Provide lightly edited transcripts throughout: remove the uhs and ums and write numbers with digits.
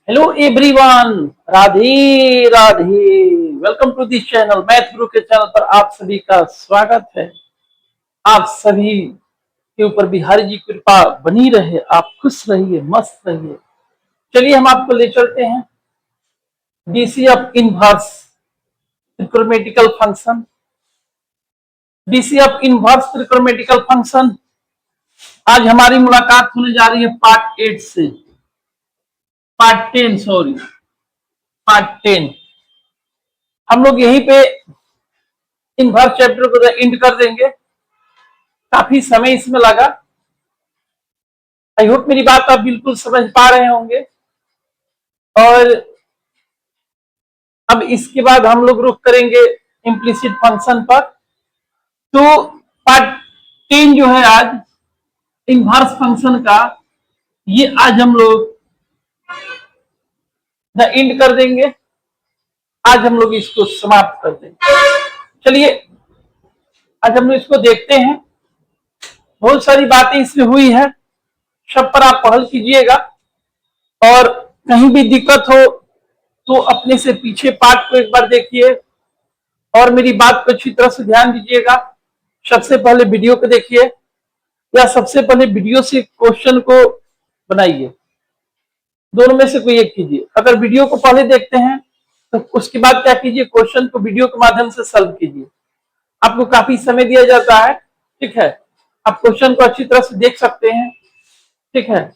Hello everyone, Radhe Radhe. Welcome to this channel math Guru के channel पर आप सभी का स्वागत है। आप सभी के ऊपर बिहारी जी की कृपा बनी रहे, आप खुश रहिए, मस्त रहिए। चलिए हम आपको ले चलते हैं DC of inverse trigonometrical function. DC of inverse trigonometrical function आज हमारी मुलाकात होने जा रही है पार्ट 8 से। Part 10 sorry, part 10। हम लोग यहीं पे इनवर्स चैप्टर को एंड कर देंगे। काफी समय इसमें लगा। आई होप मेरी बात आप बिल्कुल समझ पा रहे होंगे। और अब इसके बाद हम लोग रुख करेंगे इम्प्लिसिट फंक्शन पर। तो पार्ट 10 जो है आज इनवर्स फंक्शन का, ये आज हम लोग द एंड कर देंगे। आज हम लोग इसको समाप्त कर देंगे। चलिए आज हम लोग इसको देखते हैं। बहुत सारी बातें इसमें हुई है, सब पर आप पहल कीजिएगा। और कहीं भी दिक्कत हो तो अपने से पीछे पार्ट को एक बार देखिए और मेरी बात को अच्छी तरह से ध्यान दीजिएगा। सबसे पहले वीडियो को देखिए या सबसे पहले वीडियो से क्वेश्चन को बनाइए। दोनों में से कोई एक कीजिए। अगर वीडियो को पहले देखते हैं तो उसके बाद क्या कीजिए, क्वेश्चन को वीडियो के माध्यम से सॉल्व कीजिए। आपको काफी समय दिया जाता है, ठीक है। आप क्वेश्चन को अच्छी तरह से देख सकते हैं, ठीक है।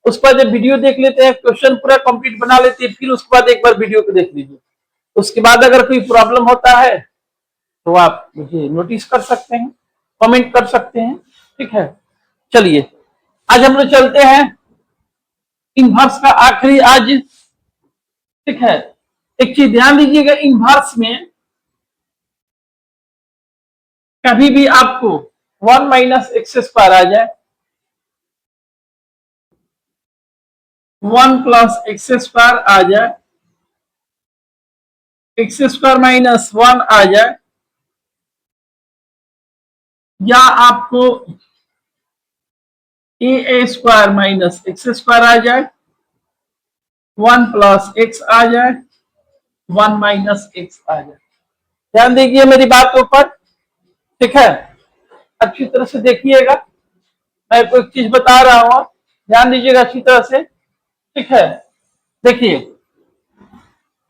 उस पर जब वीडियो देख लेते हैं, क्वेश्चन पूरा कंप्लीट बना लेते हैं, फिर उसके बाद एक बार वीडियो को देख लीजिए। उसके बाद अगर कोई प्रॉब्लम होता है तो आप मुझे नोटिस कर सकते हैं, कमेंट कर सकते हैं, ठीक है। चलिए आज हम लोग चलते हैं इनवर्स का आखिरी आज, ठीक है। एक चीज ध्यान दीजिएगा, इनवर्स में कभी भी आपको 1 माइनस एक्स स्क्वायर आ जाए, 1 प्लस एक्स स्क्वायर आ जाए, एक्स स्क्वायर माइनस 1 आ जाए, या आपको ए स्क्वायर माइनस एक्स स्क्वायर आ जाए, 1 प्लस एक्स आ जाए, 1 माइनस एक्स आ जाए। ध्यान दीजिए मेरी बातों पर, ठीक है। अच्छी तरह से देखिएगा, मैं कोई चीज बता रहा हूं, ध्यान दीजिएगा अच्छी तरह से, ठीक है। देखिए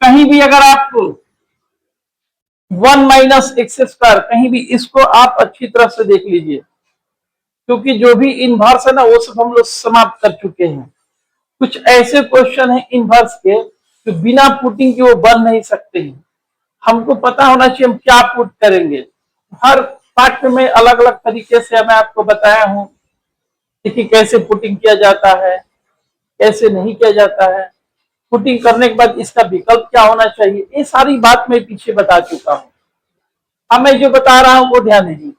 कहीं भी अगर आपको 1 माइनस एक्स स्क्वायर, कहीं भी इसको आप अच्छी तरह से देख लीजिए, क्योंकि जो भी इनवर्स है ना वो सब हम लोग समाप्त कर चुके हैं। कुछ ऐसे क्वेश्चन है इनवर्स के जो बिना पुटिंग के वो बन नहीं सकते हैं। हमको पता होना चाहिए हम क्या पुट करेंगे। हर पार्ट में अलग अलग तरीके से मैं आपको बताया हूं कि कैसे पुटिंग किया जाता है, कैसे नहीं किया जाता है, पुटिंग करने के बाद इसका विकल्प क्या होना चाहिए, ये सारी बात मैं पीछे बता चुका हूं। अब मैं जो बता रहा हूं वो ध्यान दीजिए।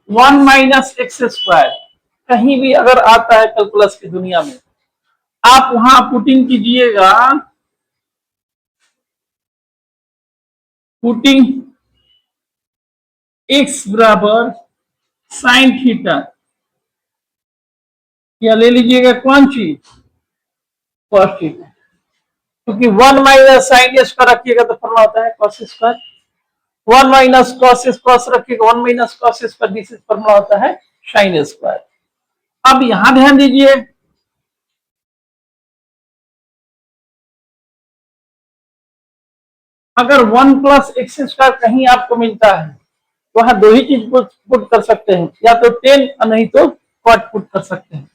1 माइनस एक्स स्क्वायर कहीं भी अगर आता है कैलकुलस की दुनिया में, आप वहां पुटिंग कीजिएगा, पुटिंग एक्स बराबर साइन थीटा, या ले लीजिएगा कौन चीज, कॉस थीटा। क्योंकि 1 माइनस साइन स्क्वायर रखिएगा तो फॉर्मूला होता है cos square, 1 minus cos square रखिएगा 1 minus cos square, this formula होता है साइन स्क्वायर। अब यहां ध्यान दीजिए, अगर 1 प्लस एक्स स्क्वायर कहीं आपको मिलता है तो वहां दो ही चीज पुट कर सकते हैं, या तो 10 और नहीं तो कॉट पुट कर सकते हैं।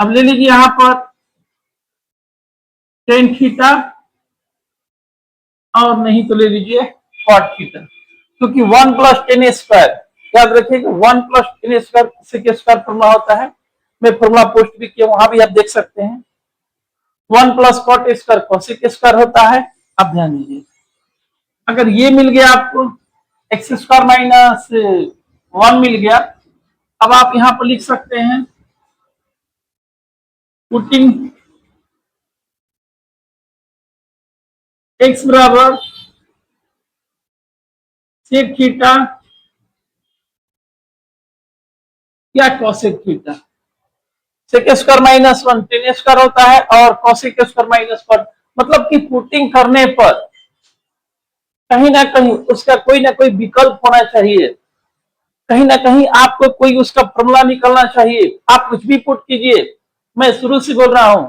अब ले लीजिए यहां पर टेन थीटा, और नहीं तो ले लीजिए कॉट थीटा। क्योंकि 1 प्लस टेन स्क्वायर, याद रखिएगा 1 plus tan square sec square formula होता है। मैं फॉर्मूला पोस्ट भी किया, वहां भी आप देख सकते हैं। 1 plus cot square cosec square होता है। अब ध्यान दीजिए, अगर ये मिल गया आपको एक्स स्क्वायर माइनस 1 मिल गया, अब आप यहां पर लिख सकते हैं पुटिंग एक्स बराबर सेक थीटा या cosec theta. Sec square minus 1 tan square होता है और कॉसेक स्क्वायर माइनस 1, मतलब कि पुटिंग करने पर कहीं ना कहीं उसका कोई ना कोई विकल्प होना चाहिए, कहीं ना कहीं आपको कोई उसका फॉर्मूला निकलना चाहिए। आप कुछ भी पुट कीजिए, मैं शुरू से बोल रहा हूं,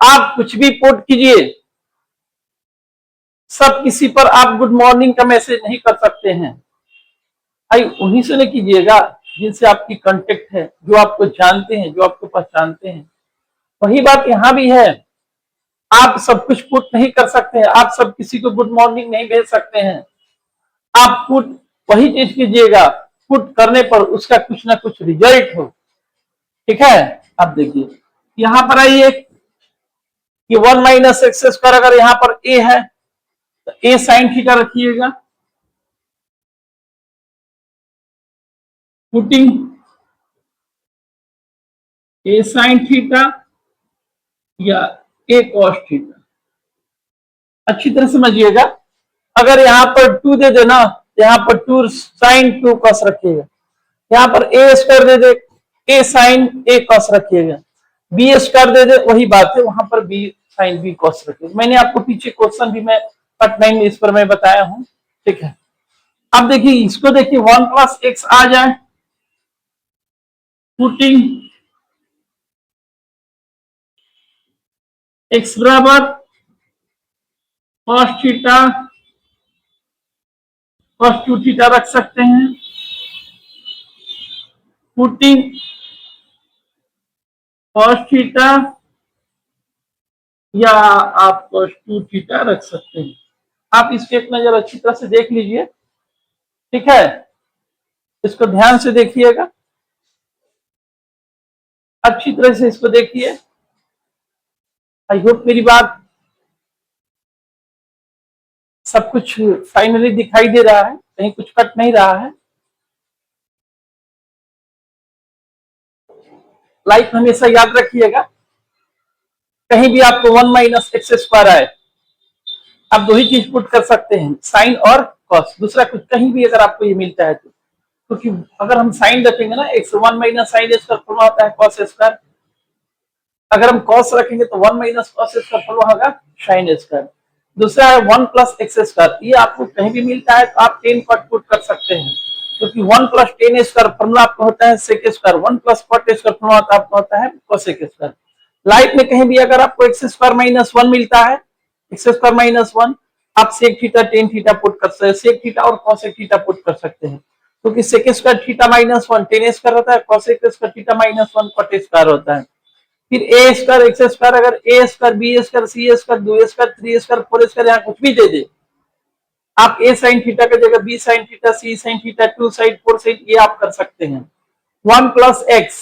आप कुछ भी पुट कीजिए, सब किसी पर आप गुड मॉर्निंग का मैसेज नहीं कर सकते हैं। भाई उन्हीं से नहीं कीजिएगा जिनसे आपकी कांटेक्ट है, जो आपको जानते हैं, जो आपको पहचानते हैं। वही बात यहां भी है, आप सब कुछ पुट नहीं कर सकते हैं, आप सब किसी को गुड मॉर्निंग नहीं भेज सकते हैं। आप पुट वही चीज कीजिएगा, पुट करने पर उसका कुछ ना कुछ रिजल्ट हो। ठीक है, अब देखिए यहां पर आइए कि 1 माइनस एक्स स्क्वायर, अगर यहां पर ए है तो ए साइन थीटा रखिएगा, पुटिंग ए साइन थीटा या ए कॉस थीटा। अच्छी तरह समझिएगा, अगर यहाँ पर 2 दे देना, यहाँ पर 2 साइन 2 कॉस रखिएगा, यहाँ पर ए स्क्वायर दे दे, ए साइन ए कॉस रखिएगा, बी स्क्वायर दे दे, वही बात है, वहां पर बी साइन बी कॉस रखिएगा। मैंने आपको पीछे क्वेश्चन भी मैं पार्ट 9 में इस पर मैं बताया हूं। ठीक है, अब देखिए इसको देखिए 1 प्लस एक्स आ जाए, पुटिंग एक्स बराबर कॉस थीटा कॉस 2 थीटा रख सकते हैं, पुटिंग कॉस थीटा या आप कॉस 2 थीटा रख सकते हैं। आप इसकी एक नजर अच्छी तरह से देख लीजिए। ठीक है, इसको ध्यान से देखिएगा, अच्छी तरह से इसको देखिए। आई होप मेरी बात सब कुछ फाइनली दिखाई दे रहा है, कहीं कुछ कट नहीं रहा है। लाइफ हमेशा याद रखिएगा, कहीं भी आपको 1 माइनस एक्स स्क्वायर आए, आप दो ही चीज पुट कर सकते हैं, साइन और कॉस, दूसरा कुछ कहीं भी अगर आपको ये मिलता है तो, क्योंकि अगर हम साइन रखेंगे ना, x 1 minus sine square formula होता है कॉस स्क्वायर, अगर हम कॉस रखेंगे तो 1 माइनस कॉस स्क्वायर फॉर्मूला होगा साइन स्क्वायर। दूसरा है 1 प्लस एक्स स्क्वायर, ये आपको कहीं भी मिलता है तो आप 10 कॉट पुट कर सकते हैं, क्योंकि 1 प्लस 10 स्क्वायर फॉर्मूला आपका होता है sec square, 1 plus cot square formula आपका होता है कोसेक स्क्वायर। लाइफ में कहीं भी अगर आपको एक्स स्क्वायर माइनस 1 मिलता है, एक्स स्क्वायर माइनस 1, आप sec theta tan theta put कर सकते हैं, सेक थीटा और कॉसेक थीटा पुट कर सकते हैं, क्योंकि sec square theta minus 1 tan square होता है, cosec square theta minus 1 cot square होता है। फिर ए स्क्वायर एक्स स्क्वायर, अगर a square b square c square 2 square 3 square 4 square यहाँ कुछ भी दे दे, आप ए साइन थीटा की जगह बी साइन थीटा सी साइन थीटा 2 साइन 4 साइन ये आप कर सकते हैं। 1 प्लस एक्स,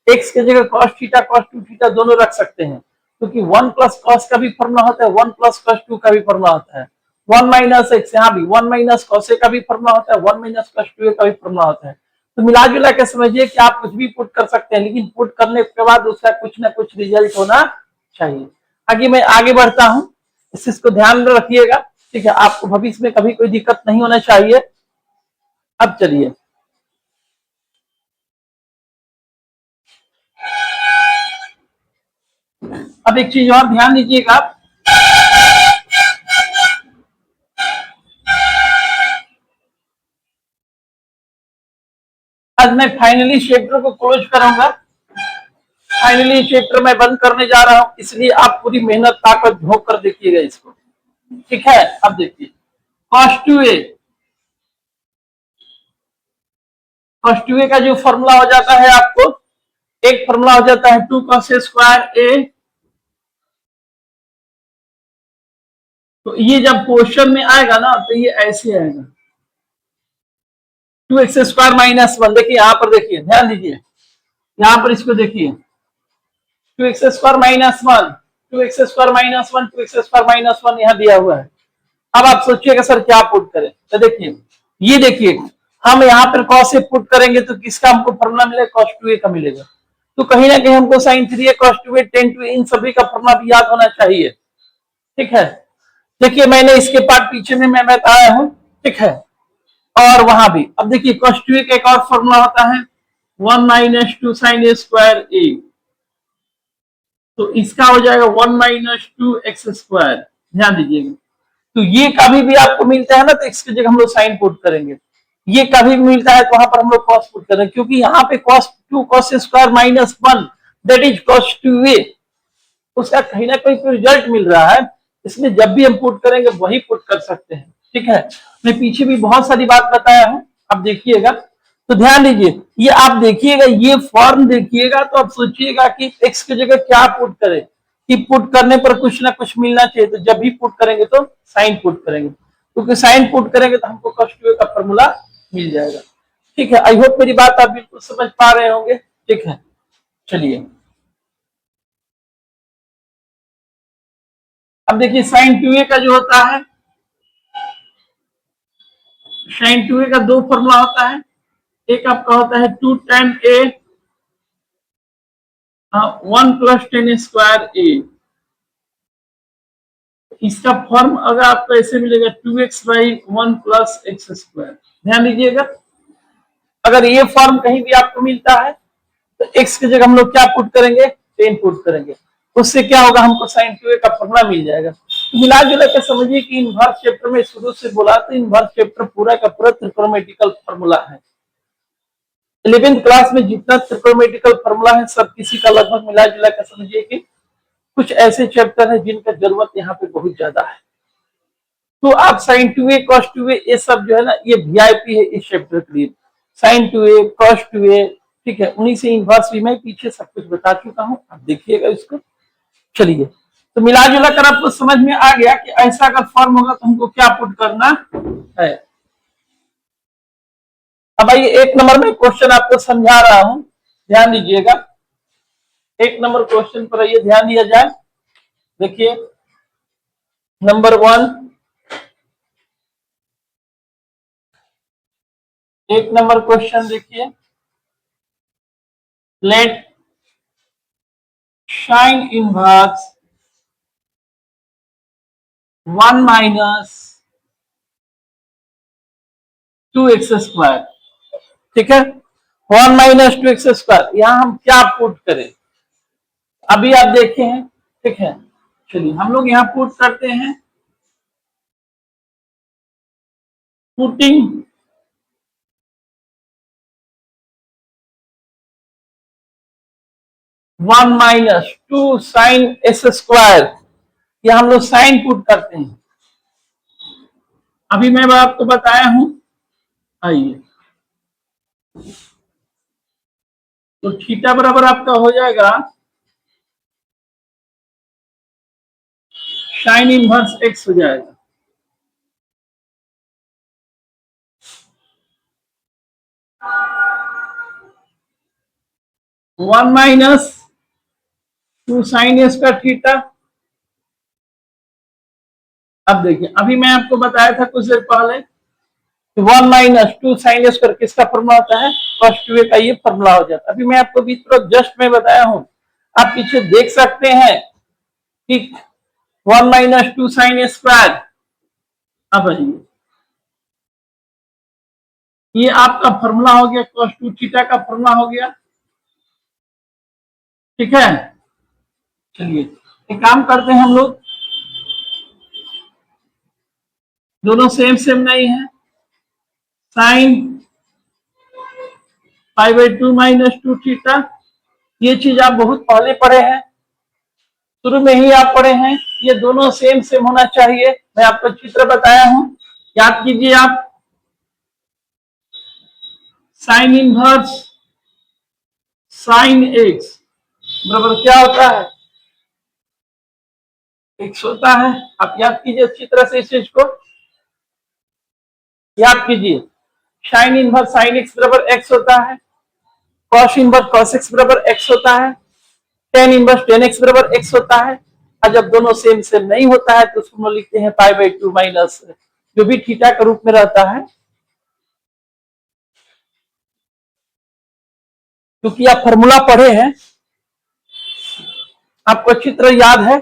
एक्स की जगह कॉस थीटा कॉस 2 थीटा दोनों रख सकते हैं, क्योंकि 1 प्लस कॉस का भी फॉर्मूला होता है, 1 प्लस कॉस 2 का भी फॉर्मूला होता है। 1 माइनस एक्स, यहाँ भी 1 माइनस कॉस का भी फॉर्मूला होता है, 1 माइनस कॉस 2 का भी फॉर्मूला होता है। तो मिला जुला के समझिए कि आप कुछ भी पुट कर सकते हैं, लेकिन पुट करने के बाद उसका कुछ ना कुछ रिजल्ट होना चाहिए। आगे मैं आगे बढ़ता हूं, इस चीज को ध्यान में रखिएगा। ठीक है, आपको भविष्य में कभी कोई दिक्कत नहीं होना चाहिए। अब चलिए अब एक चीज और ध्यान दीजिएगा आप, आज मैं फाइनली चैप्टर को क्लोज करूंगा, फाइनली चैप्टर मैं बंद करने जा रहा हूं, इसलिए आप पूरी मेहनत ताकत झोंक कर देखिएगा इसको। ठीक है, अब देखिए cos 2a, cos 2a का जो फॉर्मूला हो जाता है आपको, एक फॉर्मूला हो जाता है 2 cos स्क्वायर a, तो ये जब क्वेश्चन में आएगा ना तो ये ऐसे आएगा 2x स्क्वायर माइनस 1। देखिए यहां पर, देखिए ध्यान दीजिए, यहां पर इसको देखिए 2x square minus 1, 2x square minus 1, 2x square minus 1 यहाँ दिया हुआ है। अब आप सोचिएगा सर क्या पुट करें, तो देखिए ये देखिए हम यहाँ पर cos से पुट करेंगे तो किसका हमको फॉर्मूला मिलेगा, cos 2a का मिलेगा। तो कहीं ना कहीं हमको sin 3a cos 2a tan 2a इन सभी का फॉर्मूला भी याद होना चाहिए। ठीक है, देखिए मैंने इसके पार्ट पीछे में मैं बताया हूं। ठीक है, और वहां भी अब देखिए cos 2a का एक और फॉर्मूला होता है 1 minus 2 sin a square a। तो इसका हो जाएगा 1-2x²। ध्यान दीजिएगा, तो ये कभी भी आपको मिलता है ना तो x की जगह हम लोग साइन पुट करेंगे, ये कभी भी मिलता है तो वहां पर हम लोग कॉस पुट करेंगे, क्योंकि यहाँ पे cos2 cos² that is cos2a, उसका कहीं ना कहीं रिजल्ट मिल रहा है, इसलिए जब भी हम पुट करेंगे वही पुट कर सकते हैं। ठीक है, मैं पीछे भी बहुत सारी बात बताया हूं, आप देखिएगा तो ध्यान दीजिए, ये आप देखिएगा, ये फॉर्म देखिएगा तो आप सोचिएगा कि एक्स की जगह क्या पुट करें, कि पुट करने पर कुछ ना कुछ मिलना चाहिए, तो जब भी पुट करेंगे तो साइन पुट करेंगे, क्योंकि साइन पुट करेंगे तो हमको cos2a का फॉर्मूला मिल जाएगा। ठीक है, आई होप मेरी बात आप बिल्कुल समझ पा रहे होंगे। ठीक है, चलिए अब देखिए sin2a का जो होता है, sin2a का दो फॉर्मूला होता है, एक आपका होता है 2tan a 1 + tan² a, इसका फॉर्म अगर आपको ऐसे मिलेगा 2x/1 + x²। ध्यान दीजिएगा, अगर ये फॉर्म कहीं भी आपको मिलता है तो x की जगह हम लोग क्या पुट करेंगे, 10 पुट करेंगे, उससे क्या होगा, हमको sin2a का फॉर्मूला मिल जाएगा। तो मिला जुला के समझिए कि इनवर्स चैप्टर में शुरू से बोला तो इनवर्स चैप्टर पूरा का पूरा ट्रिग्नोमेट्रिकल फॉर्मूला है। 11th क्लास में जितना ट्रिग्नोमेट्रिकल फॉर्मूला है सब किसी का लगभग मिला जुला के समझिए कि कुछ ऐसे चैप्टर है जिनका जरूरत यहाँ पे बहुत ज्यादा है। तो आप sin2a cos2a ये सब जो है ना, ये वीआईपी है इस चैप्टर के लिए, sin2a cos2a। ठीक है, उन्हीं से इनवर्स भी मैं पीछे सब कुछ बता चुका हूँ, आप देखिएगा इसको। चलिए, तो मिला जुला कर आपको समझ में आ गया कि ऐसा अगर फॉर्म होगा तो हमको क्या पुट करना है। अब आइए एक नंबर में क्वेश्चन आपको समझा रहा हूं, ध्यान दीजिएगा, एक नंबर क्वेश्चन पर आइए ध्यान दिया जाए। देखिए नंबर 1, एक नंबर क्वेश्चन देखिए, लेट sin इनवर्स 1 - 2x²। ठीक है, 1 - 2x², यहां हम क्या पुट करें, अभी आप देखे हैं। ठीक है, चलिए हम लोग यहां पुट करते हैं, पुटिंग 1 - 2 sin s², ये हम लोग साइन पुट करते हैं। अभी मैं आपको बताया हूं, आइए, तो थीटा बराबर आपका हो जाएगा साइन इनवर्स x हो जाएगा, वन माइनस 2 sin s का थीटा। अब देखिए, अभी मैं आपको बताया था कुछ देर पहले, 1 - 2 sin s कर किसका फॉर्मूला होता है, cos2a का ये फॉर्मूला हो जाता है। अभी मैं आपको भी जस्ट में बताया हूं, आप पीछे देख सकते हैं कि 1 - 2 sin s²। अब ये आपका फॉर्मूला हो गया, cos2 थीटा का फॉर्मूला हो गया। ठीक है, चलिए एक काम करते हैं हम लोग, दोनों सेम सेम नहीं है, साइन π/2 - 2 थीटा, ये चीज आप बहुत पहले पढ़े हैं, शुरू में ही आप पढ़े हैं, ये दोनों सेम सेम होना चाहिए। मैं आपको चित्र बताया हूं, याद कीजिए आप, साइन इनवर्स साइन x बराबर क्या होता है, x होता है। आप याद कीजिए अच्छी तरह से इस चीज को याद कीजिए, साइन इनवर्स साइन x बराबर x होता है, कॉस इनवर्स कॉस x बराबर x होता है, टेन इनवर्स टेन x बराबर x होता है। और जब दोनों सेम सेम नहीं होता है तो उसको लिखते हैं π/2 माइनस जो भी थीटा के रूप में रहता है। क्योंकि आप फॉर्मूला पढ़े हैं, आपको अच्छी तरह याद है,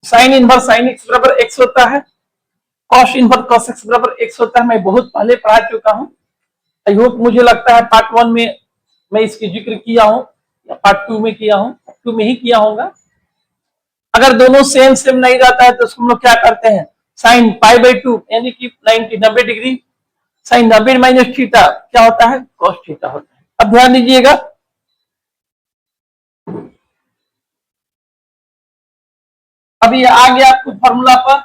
साइन इनवर्स साइन x बराबर x होता है, कॉस इनवर्स कॉस x बराबर x होता है। मैं बहुत पहले पढ़ा चुका हूं, आई होप, मुझे लगता है पार्ट 1 में मैं इसकी जिक्र किया हूं या पार्ट 2 में किया हूं। टू में ही किया होगा। अगर दोनों सेम सेम नहीं रहता है तो उसको हम लोग क्या करते हैं, साइन पाई बाई टू यानी कि 90 डिग्री, साइन 90 माइनस थीटा क्या होता है, कॉस थीटा होता है। अब ध्यान दीजिएगा, अब ये आ गया आपको फॉर्मूला पर,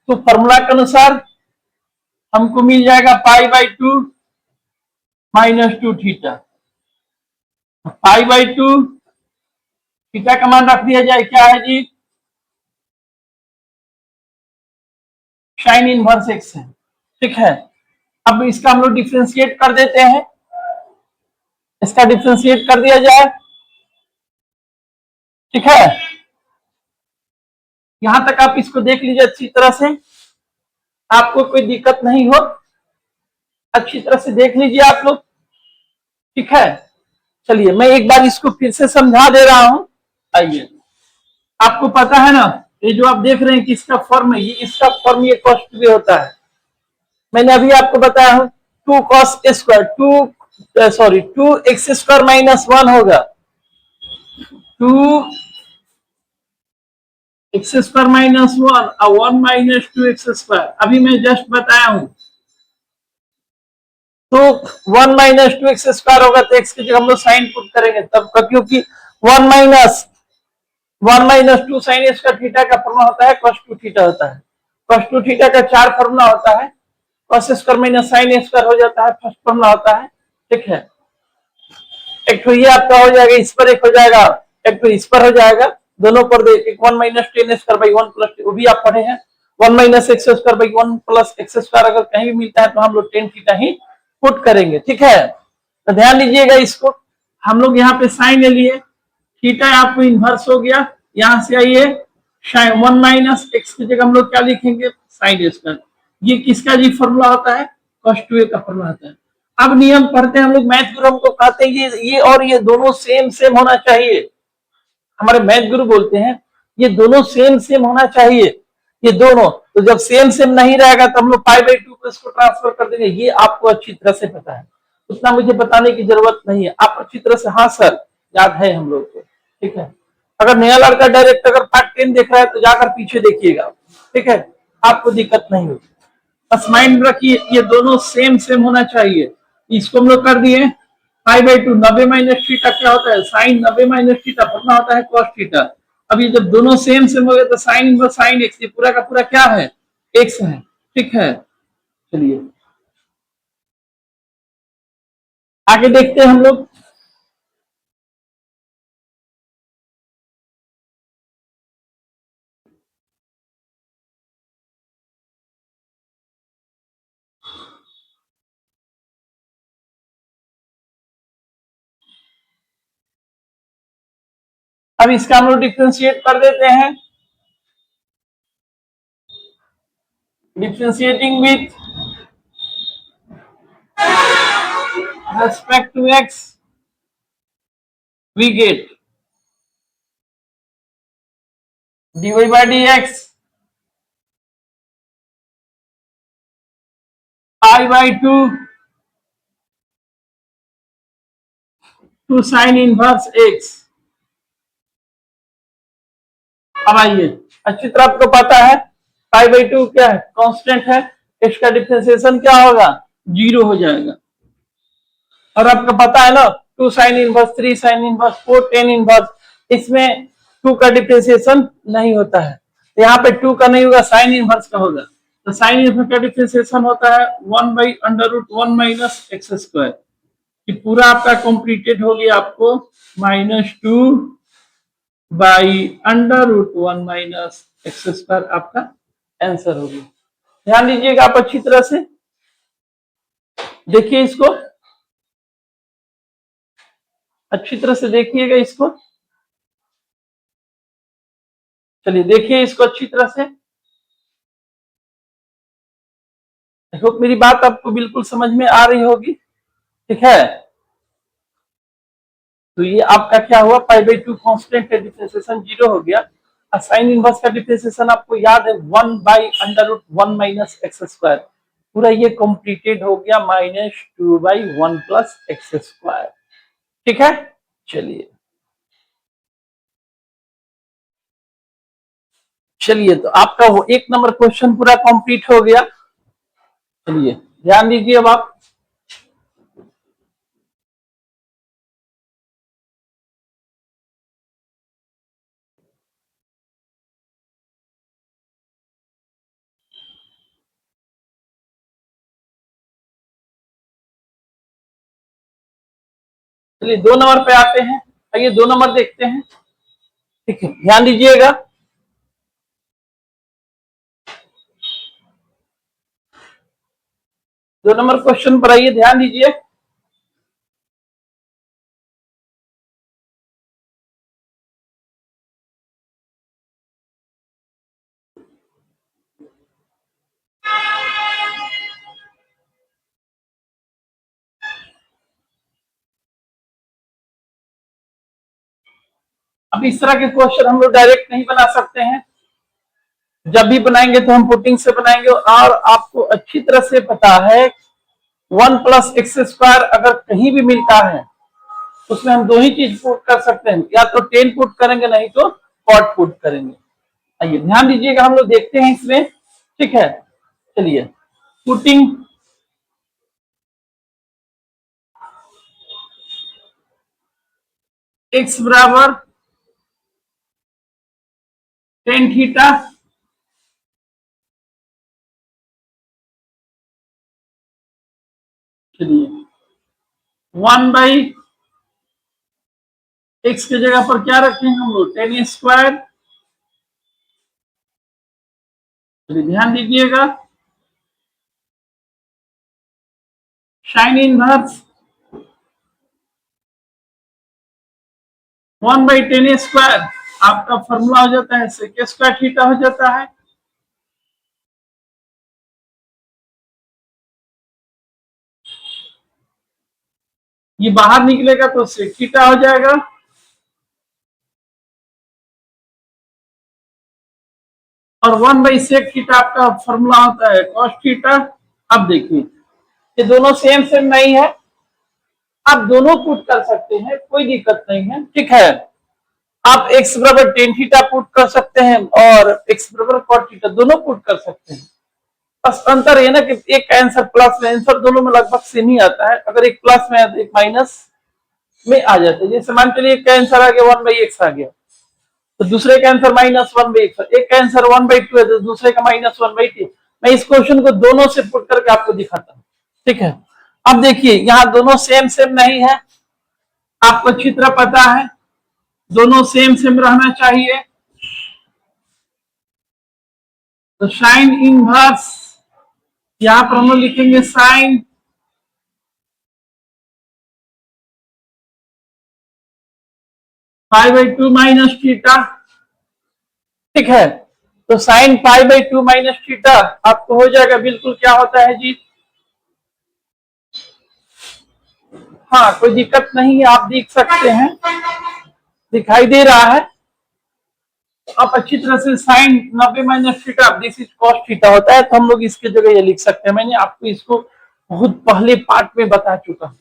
तो फॉर्मूला के अनुसार हमको मिल जाएगा पाई by to minus two theta, pi by to theta का मान रख दिया जाए, क्या है जी, साइन इनवर्स एक्स है, ठीक है। अब इसका हम लोग डिफ्रेंशिएट कर देते हैं, इसका डिफ्रेंशिएट कर दिया जाए, ठीक है। यहां तक आप इसको देख लीजिए अच्छी तरह से, आपको कोई दिक्कत नहीं हो, अच्छी तरह से देख लीजिए आप लोग, ठीक है। चलिए मैं एक बार इसको फिर से समझा दे रहा हूं। आइए, आपको पता है ना, ये जो आप देख रहे हैं कि इसका फॉर्म है, ये इसका फॉर्म ये कॉस भी होता है। मैंने अभी आपको बताया हूं, two cos square two X square minus one होगा, two X square minus one और one minus two X square, अभी मैं जस्ट बताया हूं। तो one minus two X square होगा तो एक्स की जगह हम लोग साइन पुट करेंगे तब, क्योंकि one minus to sine square theta का फॉर्मूला होता है कॉस टू थीटा होता है। कॉस टू थीटा का चार फॉर्मूला होता है, cos square minus sine square हो जाता है फर्स्ट फॉर्मूला होता है, ठीक है। एक तो ये आपका हो जाएगा, इस पर एक हो जाएगा, एक तो इस पर हो जाएगा, दोनों पर दे, एक one minus ten square by one plus, वो भी आप पढ़े हैं, one minus x square by one plus x square, अगर कहीं भी मिलता है तो हम लोग टेन थीटा ही पुट करेंगे, ठीक है। तो ध्यान दीजिएगा, इसको हम लोग यहाँ पे साइन ले लिए, थीटा आपको इनवर्स हो गया, यहां से आइए वन माइनस एक्स की जगह हम लोग क्या लिखेंगे, साइन स्क्वायर। ये किसका जी फॉर्मूला होता है, कॉस टू ए का फॉर्मूला होता है। अब नियम पढ़ते हैं हम लोग, मैथ गुरु हमको कहते हैं ये और ये दोनों सेम सेम होना चाहिए, हमारे मैथ गुरु बोलते हैं ये दोनों सेम सेम होना चाहिए, ये दोनों। तो जब सेम सेम नहीं रहेगा तो हम लोग पाई बाई टू को इसको ट्रांसफर कर देंगे, ये आपको अच्छी तरह से पता है, उतना मुझे बताने की जरूरत नहीं है, आप अच्छी तरह से, हाँ सर याद है हम लोग को, ठीक है। अगर नया लड़का डायरेक्ट अगर पार्ट 10 देख रहा है तो जाकर पीछे देखिएगा, ठीक है, आपको दिक्कत नहीं होगी। बस माइंड रखिए ये दोनों सेम सेम होना चाहिए। इसको हम लोग कर दिए पाई बाई टू, 90 माइनस थीटा क्या होता है, साइन 90 माइनस थीटा पढ़ना होता है कॉस थीटा। अब ये जब दोनों सेम सेम हो गए तो साइन इनवर्स साइन एक्स, ये पूरा का पूरा क्या है, एक्स है, ठीक है। चलिए आगे देखते हैं हम लोग, अब इसका हम लोग डिफ्रेंशिएट कर देते हैं, differentiating with respect to x we get dy by dx pi by 2 sin inverse x। अब आइए, अच्छी तरह आपको पता है पाई बाई टू क्या है, कांस्टेंट है, इसका डिफरेंशिएशन क्या होगा, जीरो हो जाएगा। और आपको पता है ना, two sine inverse, three sine inverse, four tan inverse, इसमें टू का डिफरेंशिएशन नहीं होता है, तो यहाँ पे टू का नहीं होगा, साइन इनवर्स का होगा। तो साइन इनवर्स का डिफरेंशिएशन होता है one by under root one minus x square, कि पूरा आपका कॉम्प्लीटेड हो गया आपको minus two by under root one minus x square, आपका आंसर हो गया। ध्यान दीजिएगा आप अच्छी तरह से देखिए इसको, अच्छी तरह से देखिएगा इसको, चलिए देखिए इसको अच्छी तरह से, आई होप मेरी बात आपको बिल्कुल समझ में आ रही होगी, ठीक है। तो ये आपका क्या हुआ, पाई बाई टू कॉन्स्टेंट है, डिफरेंशिएशन जीरो हो गया। साइन इनवर्स का डिफरेंशिएशन आपको याद है one by under root one minus x square, पूरा ये कंप्लीटेड हो गया minus two by one plus x square, ठीक है। चलिए चलिए, तो आपका वो 1 नंबर क्वेश्चन पूरा कंप्लीट हो गया। चलिए ध्यान दीजिए अब आप। चलिए 2 नंबर पे आते हैं। आइए 2 नंबर देखते हैं। ठीक है, ध्यान दीजिएगा। दो नंबर क्वेश्चन पर आइए, ध्यान दीजिए। अब इस तरह के क्वेश्चन हम लोग डायरेक्ट नहीं बना सकते हैं। जब भी बनाएंगे तो हम पुटिंग से बनाएंगे। और आपको अच्छी तरह से पता है 1 प्लस एक्स स्क्वायर अगर कहीं भी मिलता है उसमें हम दो ही चीज पुट कर सकते हैं, या तो 10 पुट करेंगे, नहीं तो कॉट पुट करेंगे। आइए ध्यान दीजिएगा, हम लोग देखते हैं इसमें। ठीक है, चलिए पुटिंग एक्स बराबर 10 थीटा चलिए 1 बाई एक्स की जगह पर क्या रखेंगे हम लोग 10 स्क्वायर। चलिए ध्यान दीजिएगा, साइन इनवर्स 1 बाई 10 स्क्वायर आपका फॉर्मूला हो जाता है सेक स्क्वायर थीटा हो जाता है। ये बाहर निकलेगा तो सेक थीटा हो जाएगा। और 1 बाई सेक थीटा आपका फॉर्मूला होता है कॉस थीटा। अब देखिए ये दोनों सेम सेम नहीं है, आप दोनों पुट कर सकते हैं, कोई दिक्कत नहीं है। ठीक है, आप x बराबर 10 थीटा पुट कर सकते हैं और x बराबर कॉट थीटा दोनों पुट कर सकते हैं। बस अंतर है ना कि एक का आंसर प्लस में, आंसर दोनों में लगभग सेम ही आता है। अगर एक प्लस में है तो एक माइनस में आ जाता है। जैसे मान चलिए एक का आंसर आ गया 1 बाई एक्स आ गया, तो दूसरे का आंसर माइनस 1 बाई एक्स। एक का आंसर 1 बाई 2 है तो दूसरे का माइनस 1 बाई 2। मैं इस क्वेश्चन को दोनों से पुट करके आपको दिखाता हूँ। ठीक है, अब देखिए यहाँ दोनों सेम सेम नहीं है, आपको अच्छी तरह पता है दोनों सेम सेम रहना चाहिए। तो साइन इनवर्स यहां पर हम लोग लिखेंगे sine pi by 2 minus theta. ठीक है, तो sine pi by 2 minus theta आपको हो जाएगा बिल्कुल क्या होता है जी। हाँ, कोई दिक्कत नहीं है, आप देख सकते हैं, दिखाई दे रहा है। आप अच्छी तरह से sine 90 minus theta this is cos theta होता है, तो हम लोग इसके जगह ये लिख सकते हैं। मैंने आपको इसको बहुत पहले पार्ट में बता चुका हूं।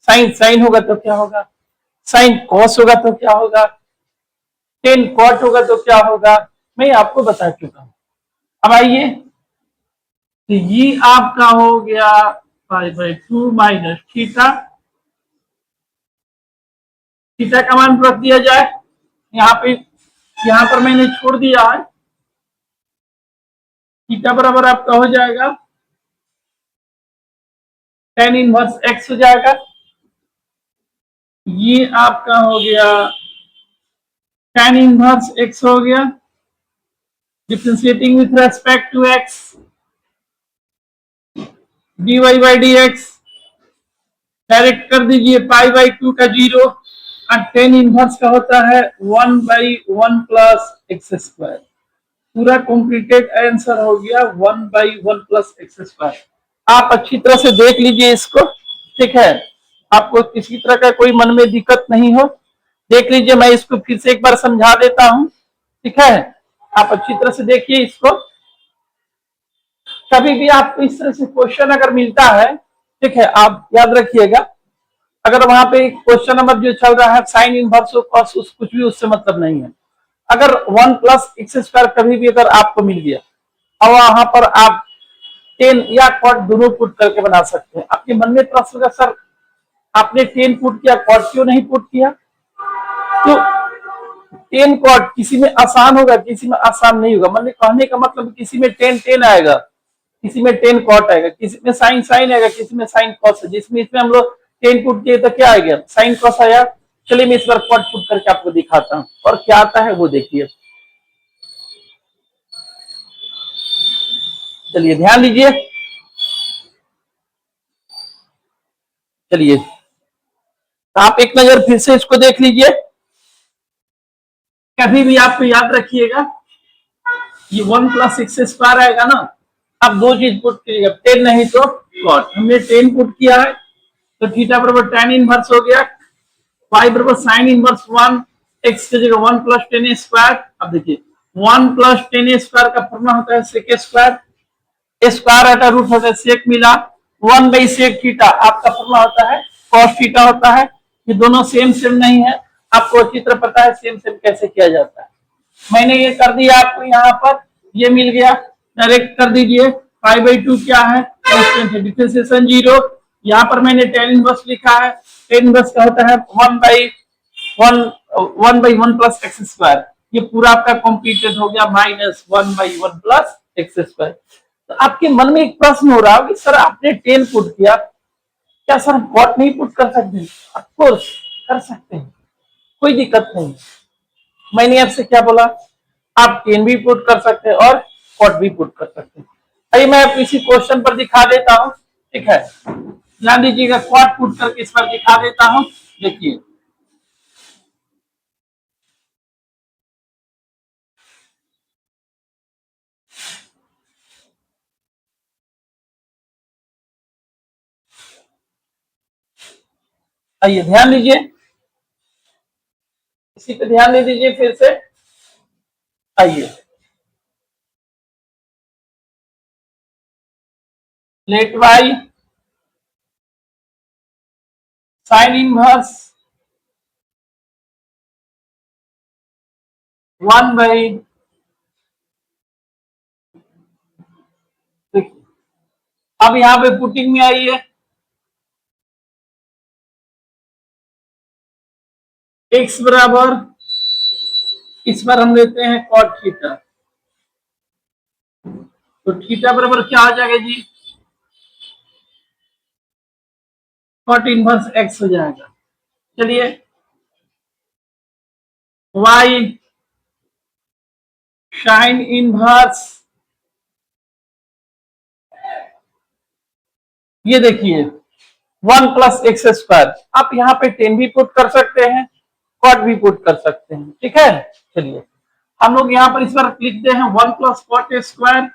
साइन साइन होगा तो क्या होगा, साइन कॉस होगा तो क्या होगा, 10 कॉट होगा तो क्या होगा, मैं आपको बता चुका हूं। अब आइए, तो ये आपका हो गया pi by 2 minus theta. Theta का मान रख दिया जाए यहाँ पे, यहाँ पर मैंने छोड़ दिया है। थीटा बराबर आपका हो जाएगा tan इनवर्स x हो जाएगा। ये आपका हो गया tan इनवर्स x हो गया, differentiating with respect to x dy by d x. Direct कर दीजिए पाई बाई 2 का 0 और tan इनवर्स का होता है 1 बाई 1 प्लस एक्स स्क्वायर। पूरा कॉम्प्लीटेड आंसर हो गया 1 बाई 1 प्लस एक्स स्क्वायर। आप अच्छी तरह से देख लीजिए इसको। ठीक है, आपको किसी तरह का कोई मन में दिक्कत नहीं हो, देख लीजिए। मैं इसको फिर से एक बार समझा देता हूं। ठीक है, आप अच्छी तरह से देखिए इसको। कभी भी आपको इस तरह से क्वेश्चन अगर मिलता है, ठीक है, आप याद रखिएगा, अगर वहां पे क्वेश्चन नंबर जो चल रहा है साइन इनवर्स कॉस कुछ भी उससे मतलब नहीं है। अगर 1 प्लस एक्स स्क्वायर कभी भी अगर आपको मिल गया और वहां पर आप 10 या कॉट दोनों पुट करके बना सकते हैं। आपके मन में प्रश्न होगा सर आपने 10 पुट किया कॉट क्यों नहीं पुट किया? तो 10 कॉट किसी में आसान होगा किसी में आसान नहीं होगा। मतलब कहने का मतलब किसी में 10 आएगा किसी में 10 कॉट आएगा, किसी में साइन साइन आएगा, किसी में साइन कॉस। जिसमें इसमें हम लोग 10 पुट किए तो क्या आएगा? साइन कॉस आया। चलिए मैं इस बार कॉट पुट करके आपको दिखाता हूँ और क्या आता है वो देखिए। चलिए ध्यान दीजिए, चलिए तो आप एक नजर फिर से इसको देख लीजिए। कभी भी आपको याद रखिएगा ये 1 प्लस एक्स स्क्वायर आएगा ना, आप दो चीज पुट कीजिएगा, 10 नहीं तो कॉट। हमने 10 पुट किया है तो थीटा बराबर tan इनवर्स हो गया, y बराबर साइन इनवर्स 1, x की जगह 1 प्लस टेन स्क्वायर। अब देखिए 1 प्लस टेन स्क्वायर का फॉर्मूला होता है सेक स्क्वायर, स्क्वायर आता रूट होता है सेक मिला 1 बाई सेक थीटा आपका फॉर्मूला होता है कॉस थीटा होता है। ये दोनों सेम सेम नहीं है, आपको अच्छी तरह पता है सेम सेम कैसे किया जाता है। मैंने ये कर दिया आपको यहाँ पर, ये मिल गया, डायरेक्ट कर दीजिए। 5/2 क्या है? कांस्टेंट है, डिफरेंशिएशन 0। यहाँ पर मैंने tan इनवर्स लिखा है, tan इनवर्स का होता है 1/1 प्लस एक्स स्क्वायर। ये पूरा आपका कंप्लीटेड हो गया -1/1 प्लस एक्स स्क्वायर। तो आपके मन में एक प्रश्न हो रहा है कि सर आपने 10 पुट किया, क्या सर हम कॉट नहीं पुट कर सकते? ऑफ कोर्स कर सकते हैं, कोई दिक्कत नहीं। मैंने आपसे क्या बोला? आप 10 भी पुट कर सकते हैं और कॉट भी पुट कर सकते हैं। आइए मैं आप इसी क्वेश्चन पर दिखा देता हूं, ठीक है? ध्यान दीजिएगा, कॉट पुट करके इस पर दिखा देता हूं। देखिए आइए ध्यान दीजिए, इसी पे ध्यान दे दीजिए फिर से। आइए let y sine inverse 1 by, अब यहाँ पे पुटिंग में आई है x बराबर, इस पर हम लेते हैं कॉट थीटा, तो थीटा बराबर क्या आ जाएगा जी? कॉट इनवर्स x हो जाएगा। चलिए y साइन इनवर्स, ये देखिए 1 प्लस एक्स स्क्वायर। आप यहाँ पे 10 भी पुट कर सकते हैं, कॉट भी पुट कर सकते हैं, ठीक है? चलिए हम लोग यहाँ पर इस बार लिखते हैं 1 प्लस कॉट स्क्वायर।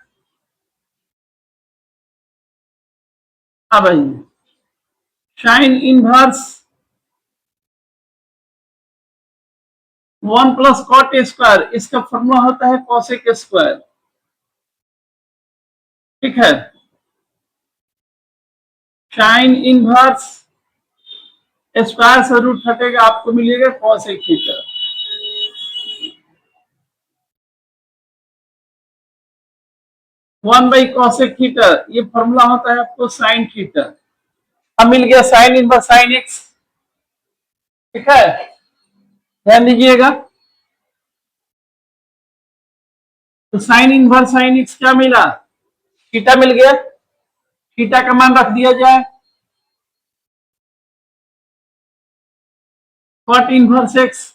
अब आइए sine inverse 1 plus cot square, इसका फॉर्मूला होता है कॉसेक स्क्वायर, ठीक है? साइन इनवर्स स्क्वायर से रूट हटेगा, आपको मिलेगा cosec theta. One by cosec theta, ये फॉर्मूला होता है आपको साइन थीटा। अब मिल गया साइन इनवर्स साइन एक्स, ठीक है? ध्यान दीजिएगा, तो साइन इनवर्स साइन एक्स क्या मिला? थीटा मिल गया। थीटा का मान रख दिया जाए, cot inverse x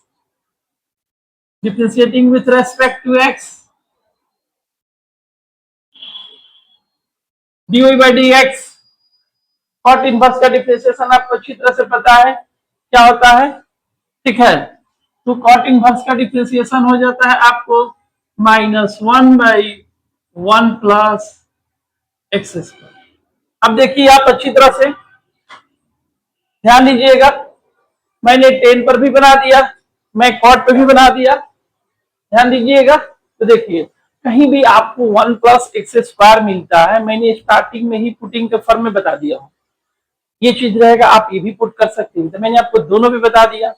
differentiating with respect to x dy by d x. Cot inverse का डिफरेंशिएशन आपको अच्छी तरह से पता है क्या होता है, ठीक है? तो कॉट इनवर्स का डिफरेंशिएशन हो जाता है आपको -1/1 प्लस एक्स स्क्वायर। अब देखिए आप अच्छी तरह से ध्यान दीजिएगा, मैंने 10 पर भी बना दिया, मैं कॉट पर भी बना दिया। ध्यान दीजिएगा, तो देखिए कहीं भी आपको 1 प्लस एक्स स्क्वायर मिलता है, मैंने स्टार्टिंग में ही पुटिंग के फॉर्म में बता दिया हूं, ये चीज रहेगा। आप ये भी पुट कर सकते हैं, तो मैंने आपको दोनों भी बता दिया।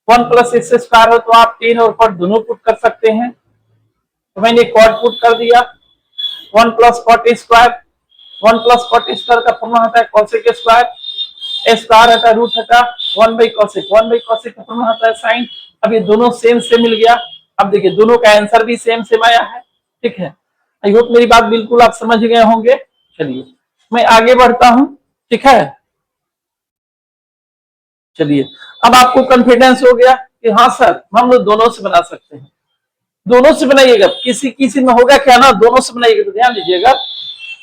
1 प्लस एक्स स्क्वायर हो तो आप टेन और कॉट दोनों पुट कर सकते हैं, तो मैंने कॉट पुट कर दिया। 1 plus cot square, 1 plus cot square का फॉर्मूला होता है कोसेक स्क्वायर, स्क्वायर हटा रूट हटा 1 बाई कोसेक, 1 बाई कोसेक का फॉर्मूला होता है साइन। अब ये दोनों सेम से मिल गया। अब देखिए दोनों का आंसर भी सेम सेम आया है, ठीक है। आई होप मेरी बात बिल्कुल आप समझ गए होंगे। चलिए मैं आगे बढ़ता हूं, ठीक है। चलिए अब आपको कॉन्फिडेंस हो गया कि हाँ सर हम लोग दोनों से बना सकते हैं। दोनों से बनाइएगा, किसी किसी में होगा क्या ना, दोनों से बनाइएगा तो ध्यान दीजिएगा,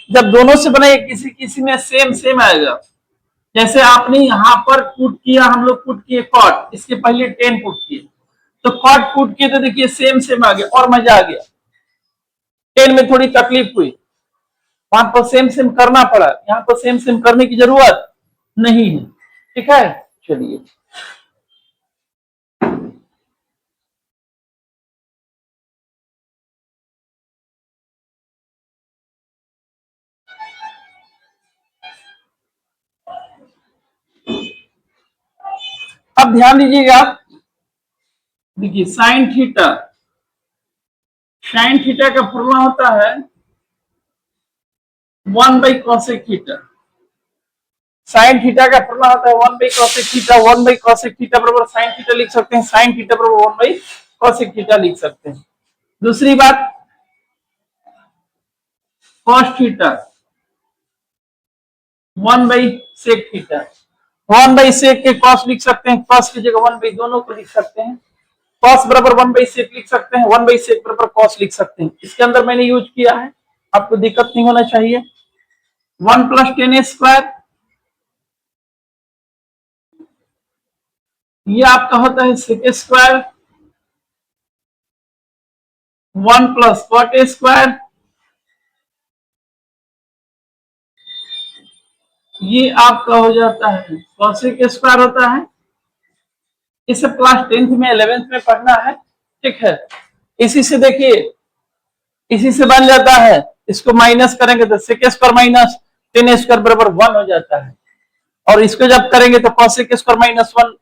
जब दोनों से बनाइए किसी किसी में सेम सेम आएगा। जैसे आपने यहाँ पर पुट किया, हम लोग पुट किए कॉट, इसके पहले 10 पुट किए, तो कॉट पुट किए तो देखिए सेम सेम आ गया और मजा आ गया। 10 में थोड़ी तकलीफ हुई, वहां पर सेम सेम करना पड़ा, यहाँ पर सेम सेम करने की जरूरत नहीं है, ठीक है। चलिए अब ध्यान दीजिएगा, देखिए साइन थीटा, साइन थीटा का फॉर्मूला होता है 1 by cosec theta. Sine theta का फॉर्मूला होता है 1 by cosec theta. 1 by cosec theta बराबर साइन थीटा लिख सकते हैं, साइन थीटा बराबर 1 बाई कॉसेक थीटा लिख सकते हैं। दूसरी बात cos theta 1 by sec theta, 1 by sec के कॉस लिख सकते हैं, कॉस की जगह 1 बाई दोनों को लिख सकते हैं। कॉस बराबर 1 बाई सेक लिख सकते हैं, 1 बाई सेक बराबर कॉस लिख सकते हैं। इसके अंदर मैंने यूज किया है, आपको दिक्कत नहीं होना चाहिए। 1 प्लस 10 स्क्वायर, ये आपका होता है sec square. 1 plus cot square, ये आपका हो जाता है कॉसेक स्क्वायर होता है। इसे क्लास 10th में 11th में पढ़ना है, ठीक है। इसी से देखिए, इसी से बन जाता है, इसको माइनस करेंगे तो सेक स्क्वायर माइनस 10 स्क्वायर बराबर 1 हो जाता है, और इसको जब करेंगे तो cosec square minus 1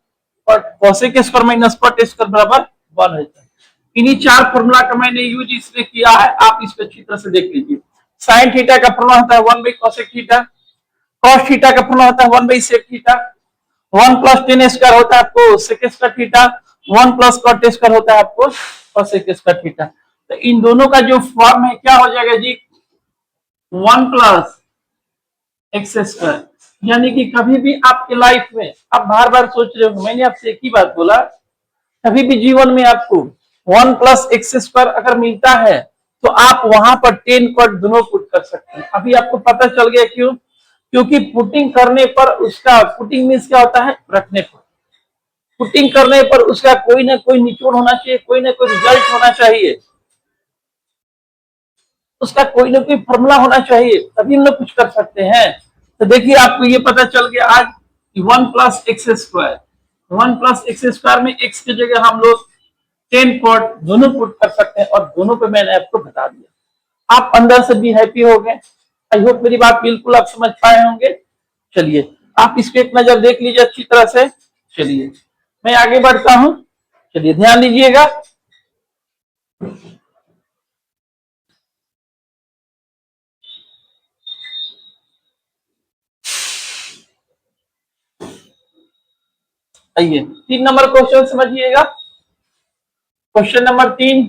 cosec square minus cot square बराबर 1 हो जाता है। इन्हीं चार फॉर्मूला का मैंने यूज इसलिए किया है, आप इसको अच्छी तरह से देख लीजिए। साइन थीटा का फॉर्मूला होता है 1 by cosec theta, cos theta का फॉर्मूला होता है 1 by sec theta, 1 plus 10 square होता है आपको sec square theta, 1 plus cot square होता है आपको कॉसेक स्क्वायर थीटा। तो इन दोनों का जो फॉर्म है क्या हो जाएगा जी, 1 प्लस एक्स स्क्वायर। यानी कि कभी भी आपके लाइफ में आप बार बार सोच रहे हो, मैंने आपसे एक ही बात बोला, कभी भी जीवन में आपको 1 प्लस एक्स स्क्वायर अगर मिलता है तो आप वहां पर 10 कॉट दोनों पुट कर सकते हैं। अभी आपको पता चल गया क्यों, क्योंकि पुटिंग करने पर उसका, पुटिंग मीन्स क्या होता है, रखने पर, पुटिंग करने पर उसका कोई ना कोई निचोड़ होना चाहिए, कोई ना कोई रिजल्ट होना चाहिए, उसका कोई ना कोई फॉर्मूला होना चाहिए, तभी हम लोग कुछ कर सकते हैं। तो देखिए आपको ये पता चल गया आज कि 1 plus x square, 1 plus x square में एक्स की जगह हम लोग 10 कॉट दोनों पुट कर सकते हैं, और दोनों पे मैंने आपको बता दिया। आप अंदर से भी हैप्पी हो गए। आई होप मेरी बात बिल्कुल आप समझ पाए होंगे। चलिए आप इसको एक नजर देख लीजिए अच्छी तरह से। चलिए मैं आगे बढ़ता हूं, चलिए ध्यान दीजिएगा। आइए 3 नंबर क्वेश्चन समझिएगा। क्वेश्चन नंबर 3,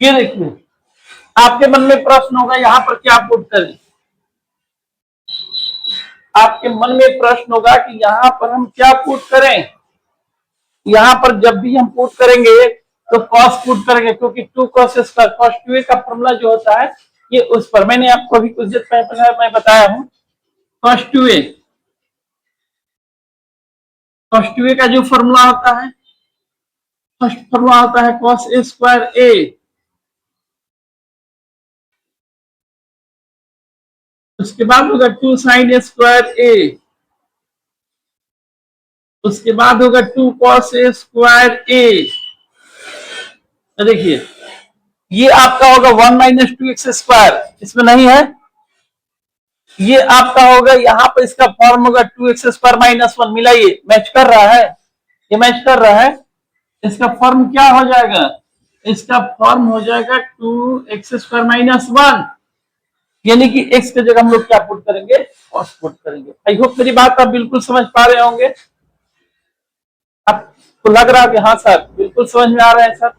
ये देखिए आपके मन में प्रश्न होगा यहाँ पर क्या पुट करें। आपके मन में प्रश्न होगा कि यहाँ पर हम क्या पुट करें। यहाँ पर जब भी हम पुट करेंगे तो कॉस पुट करेंगे, क्योंकि 2 cos स्क्वायर, cos 2a का फॉर्मूला जो होता है ये उस पर, मैंने आपको अभी कुछ देर पहले मैं बताया हूँ। cos 2a, cos 2a का जो फॉर्मूला होता है, फर्स्ट फॉर्मूला होता है cos a स्क्वायर a, उसके बाद होगा 2 sin a स्क्वायर a, उसके बाद होगा 2 cos a स्क्वायर a, तो देखिए ये आपका होगा 1 - 2x², इसमें नहीं है। ये आपका होगा, यहाँ पर इसका फॉर्म होगा 2x² - 1। मिलाइए, मैच कर रहा है, ये मैच कर रहा है। इसका फॉर्म क्या हो जाएगा, इसका फॉर्म हो जाएगा 2x² - 1, यानी कि x की जगह हम लोग क्या पुट करेंगे, cos पुट करेंगे। आई होप मेरी बात आप बिल्कुल समझ पा रहे होंगे। आपको लग रहा है कि हाँ सर बिल्कुल समझ में आ रहा है सर,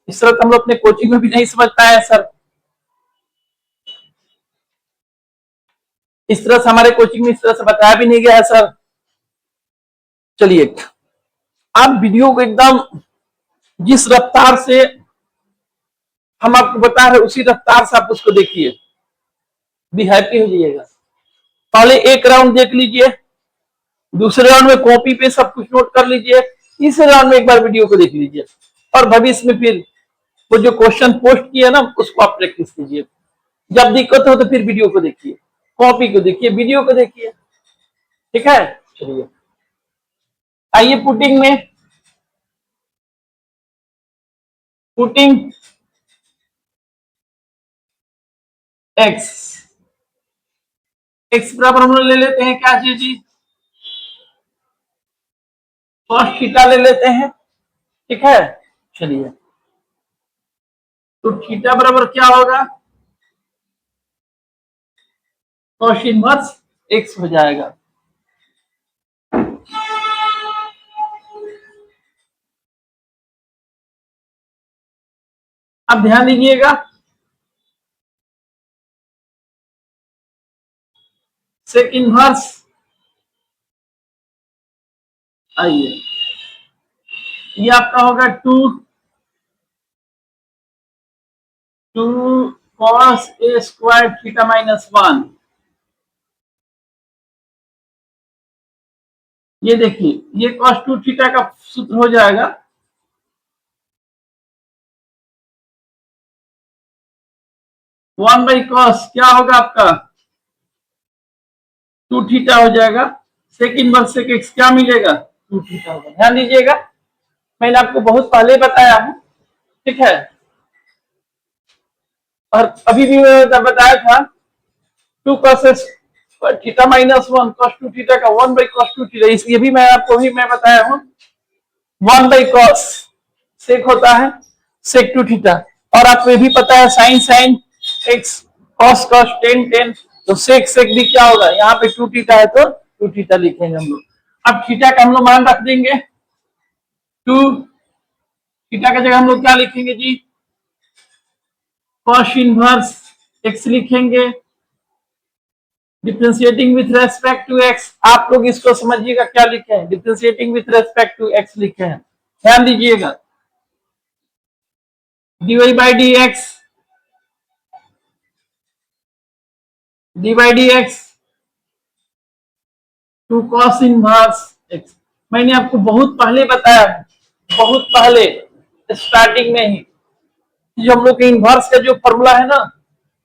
इस तरह तो हम लोग अपने कोचिंग में भी नहीं समझ पाए सर, इस तरह से हमारे कोचिंग में इस तरह से बताया भी नहीं गया है सर। चलिए, आप वीडियो को एकदम जिस रफ्तार से हम आपको बता रहे उसी रफ्तार से आप उसको देखिए, भी हैप्पी हो जाइएगा। पहले एक राउंड देख लीजिए, दूसरे राउंड में कॉपी पे सब कुछ नोट कर लीजिए, तीसरे राउंड में एक बार वीडियो को देख लीजिए, और भविष्य में फिर वो जो क्वेश्चन पोस्ट किया ना उसको आप प्रैक्टिस कीजिए। जब दिक्कत हो तो फिर वीडियो को देखिए, कॉपी को देखिए, वीडियो को देखिए, ठीक है। चलिए आइए पुटिंग में, पुटिंग एक्स, एक्स बराबर हम लोग ले लेते हैं क्या चीज जी, cos थीटा ले लेते हैं, ठीक है। चलिए तो थीटा बराबर क्या होगा, cos इनवर्स एक्स हो जाएगा। अब ध्यान दीजिएगा, सेक इनवर्स, आइए ये आपका होगा 2 cos A² थीटा -1। ये देखिए ये cos 2 थीटा का सूत्र हो जाएगा 1/cos क्या होगा आपका 2 थीटा हो जाएगा, सेक इनवर्स सेक एक्स क्या मिलेगा 2 थीटा होगा। ध्यान दीजिएगा, मैंने आपको बहुत पहले बताया हूं, ठीक है। और अभी भी मैंने बताया था 2 cos थीटा -1 cos 2 थीटा का 1/cos 2 थीटा, इसलिए भी मैं आपको भी मैं बताया हूं 1/cos सेक होता है सेक 2 थीटा। और आपको ये भी पता है sine sine x, cos cos tan tan, तो सेक सेक भी क्या होगा, यहाँ पे 2 थीटा है तो 2 थीटा लिखेंगे हम लोग। अब थीटा का हम लोग मान रख देंगे 2, थीटा की जगह हम लोग क्या लिखेंगे जी, कॉस इनवर्स एक्स लिखेंगे, differentiating with respect to x. आप लोग इसको समझिएगा क्या लिखे हैं, differentiating with respect to x लिखे हैं, ध्यान दीजिएगा। dy by d x, dy by d x 2 cos inverse x. मैंने आपको बहुत पहले बताया, बहुत पहले स्टार्टिंग में ही, जो हम लोग के इनवर्स का जो फॉर्मूला है ना,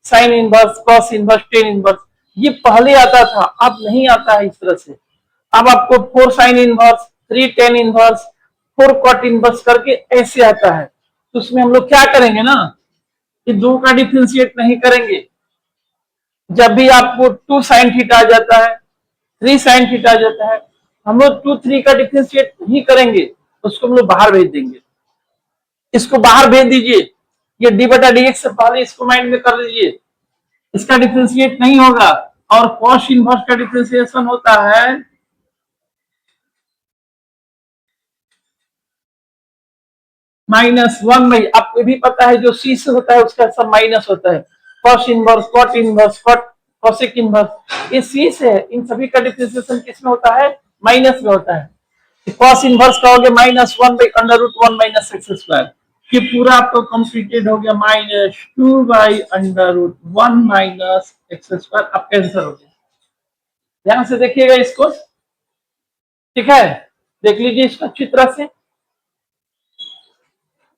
sine inverse cos inverse tan inverse, ये पहले आता था, अब नहीं आता है इस तरह से। अब आपको 4 sine inverse 3 tan inverse 4 cot inverse करके ऐसे आता है। तो उसमें हम लोग क्या करेंगे ना, कि दो का डिफ्रेंशिएट नहीं करेंगे। जब भी आपको 2 साइन थीटा आ जाता है 3 साइन थीटा आ जाता है, हम लोग 2 3 का डिफ्रेंशिएट नहीं करेंगे, उसको हम लोग बाहर भेज देंगे। इसको बाहर भेज दीजिए, ये डी बटा डी एक्स से पहले इसको माइंड में कर लीजिए, इसका डिफ्रेंशिएट नहीं होगा। और कॉस इनवर्स का डिफ्रेंशिएशन होता है -1 में। आपको भी पता है जो सी से होता है उसका सब माइनस होता है, cos inverse cot inverse cot cosec inverse, ये सी से है, इन सभी का डिफ्रेंशिएशन किसमें होता है, माइनस में होता है। कॉस इनवर्स का हो गया -1/√1 - x²। ये पूरा आपको कंप्लीटेड हो गया -2/√1 - x²। अब कैंसर हो गया, ध्यान से देखिएगा इसको, ठीक है। देख लीजिए इसको अच्छी तरह से,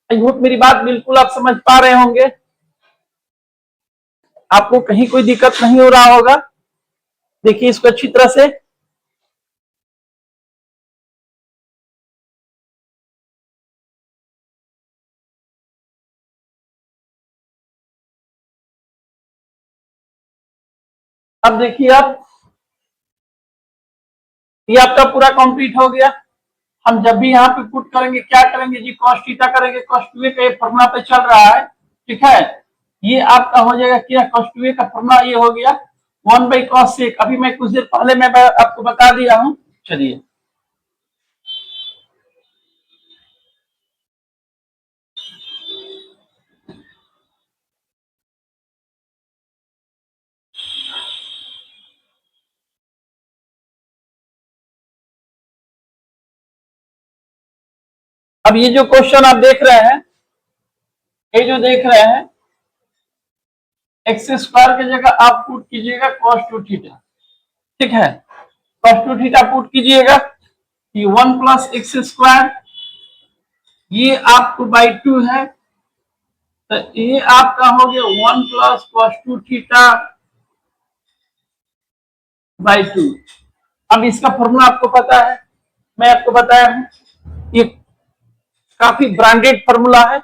आई होप मेरी बात बिल्कुल आप समझ पा रहे होंगे, आपको कहीं कोई दिक्कत नहीं हो रहा होगा। देखिए इसको अच्छी तरह से, अब देखिए आप, ये आपका पूरा कंप्लीट हो गया। हम जब भी यहाँ पे पुट करेंगे क्या करेंगे जी, कॉस थीटा करेंगे। कॉस टू ए का ये फॉर्मूला पे चल रहा है, ठीक है। ये आपका हो जाएगा क्या, कॉस टू ए का फॉर्मूला ये हो गया 1/cos अभी मैं कुछ देर पहले मैं आपको बता दिया हूं। चलिए अब ये जो क्वेश्चन आप देख रहे हैं, ये जो देख रहे हैं, एक्स स्क्वायर की जगह आप पुट कीजिएगा cos टू थीटा, ठीक है। cos टू थीटा पुट कीजिएगा, ये 1 + x², ये आपको बाई 2 है, तो ये आपका हो गया 1 + cos 2 थीटा/2। अब इसका फॉर्मूला आपको पता है, मैं आपको बताया हूं, ये काफी ब्रांडेड फॉर्मूला है,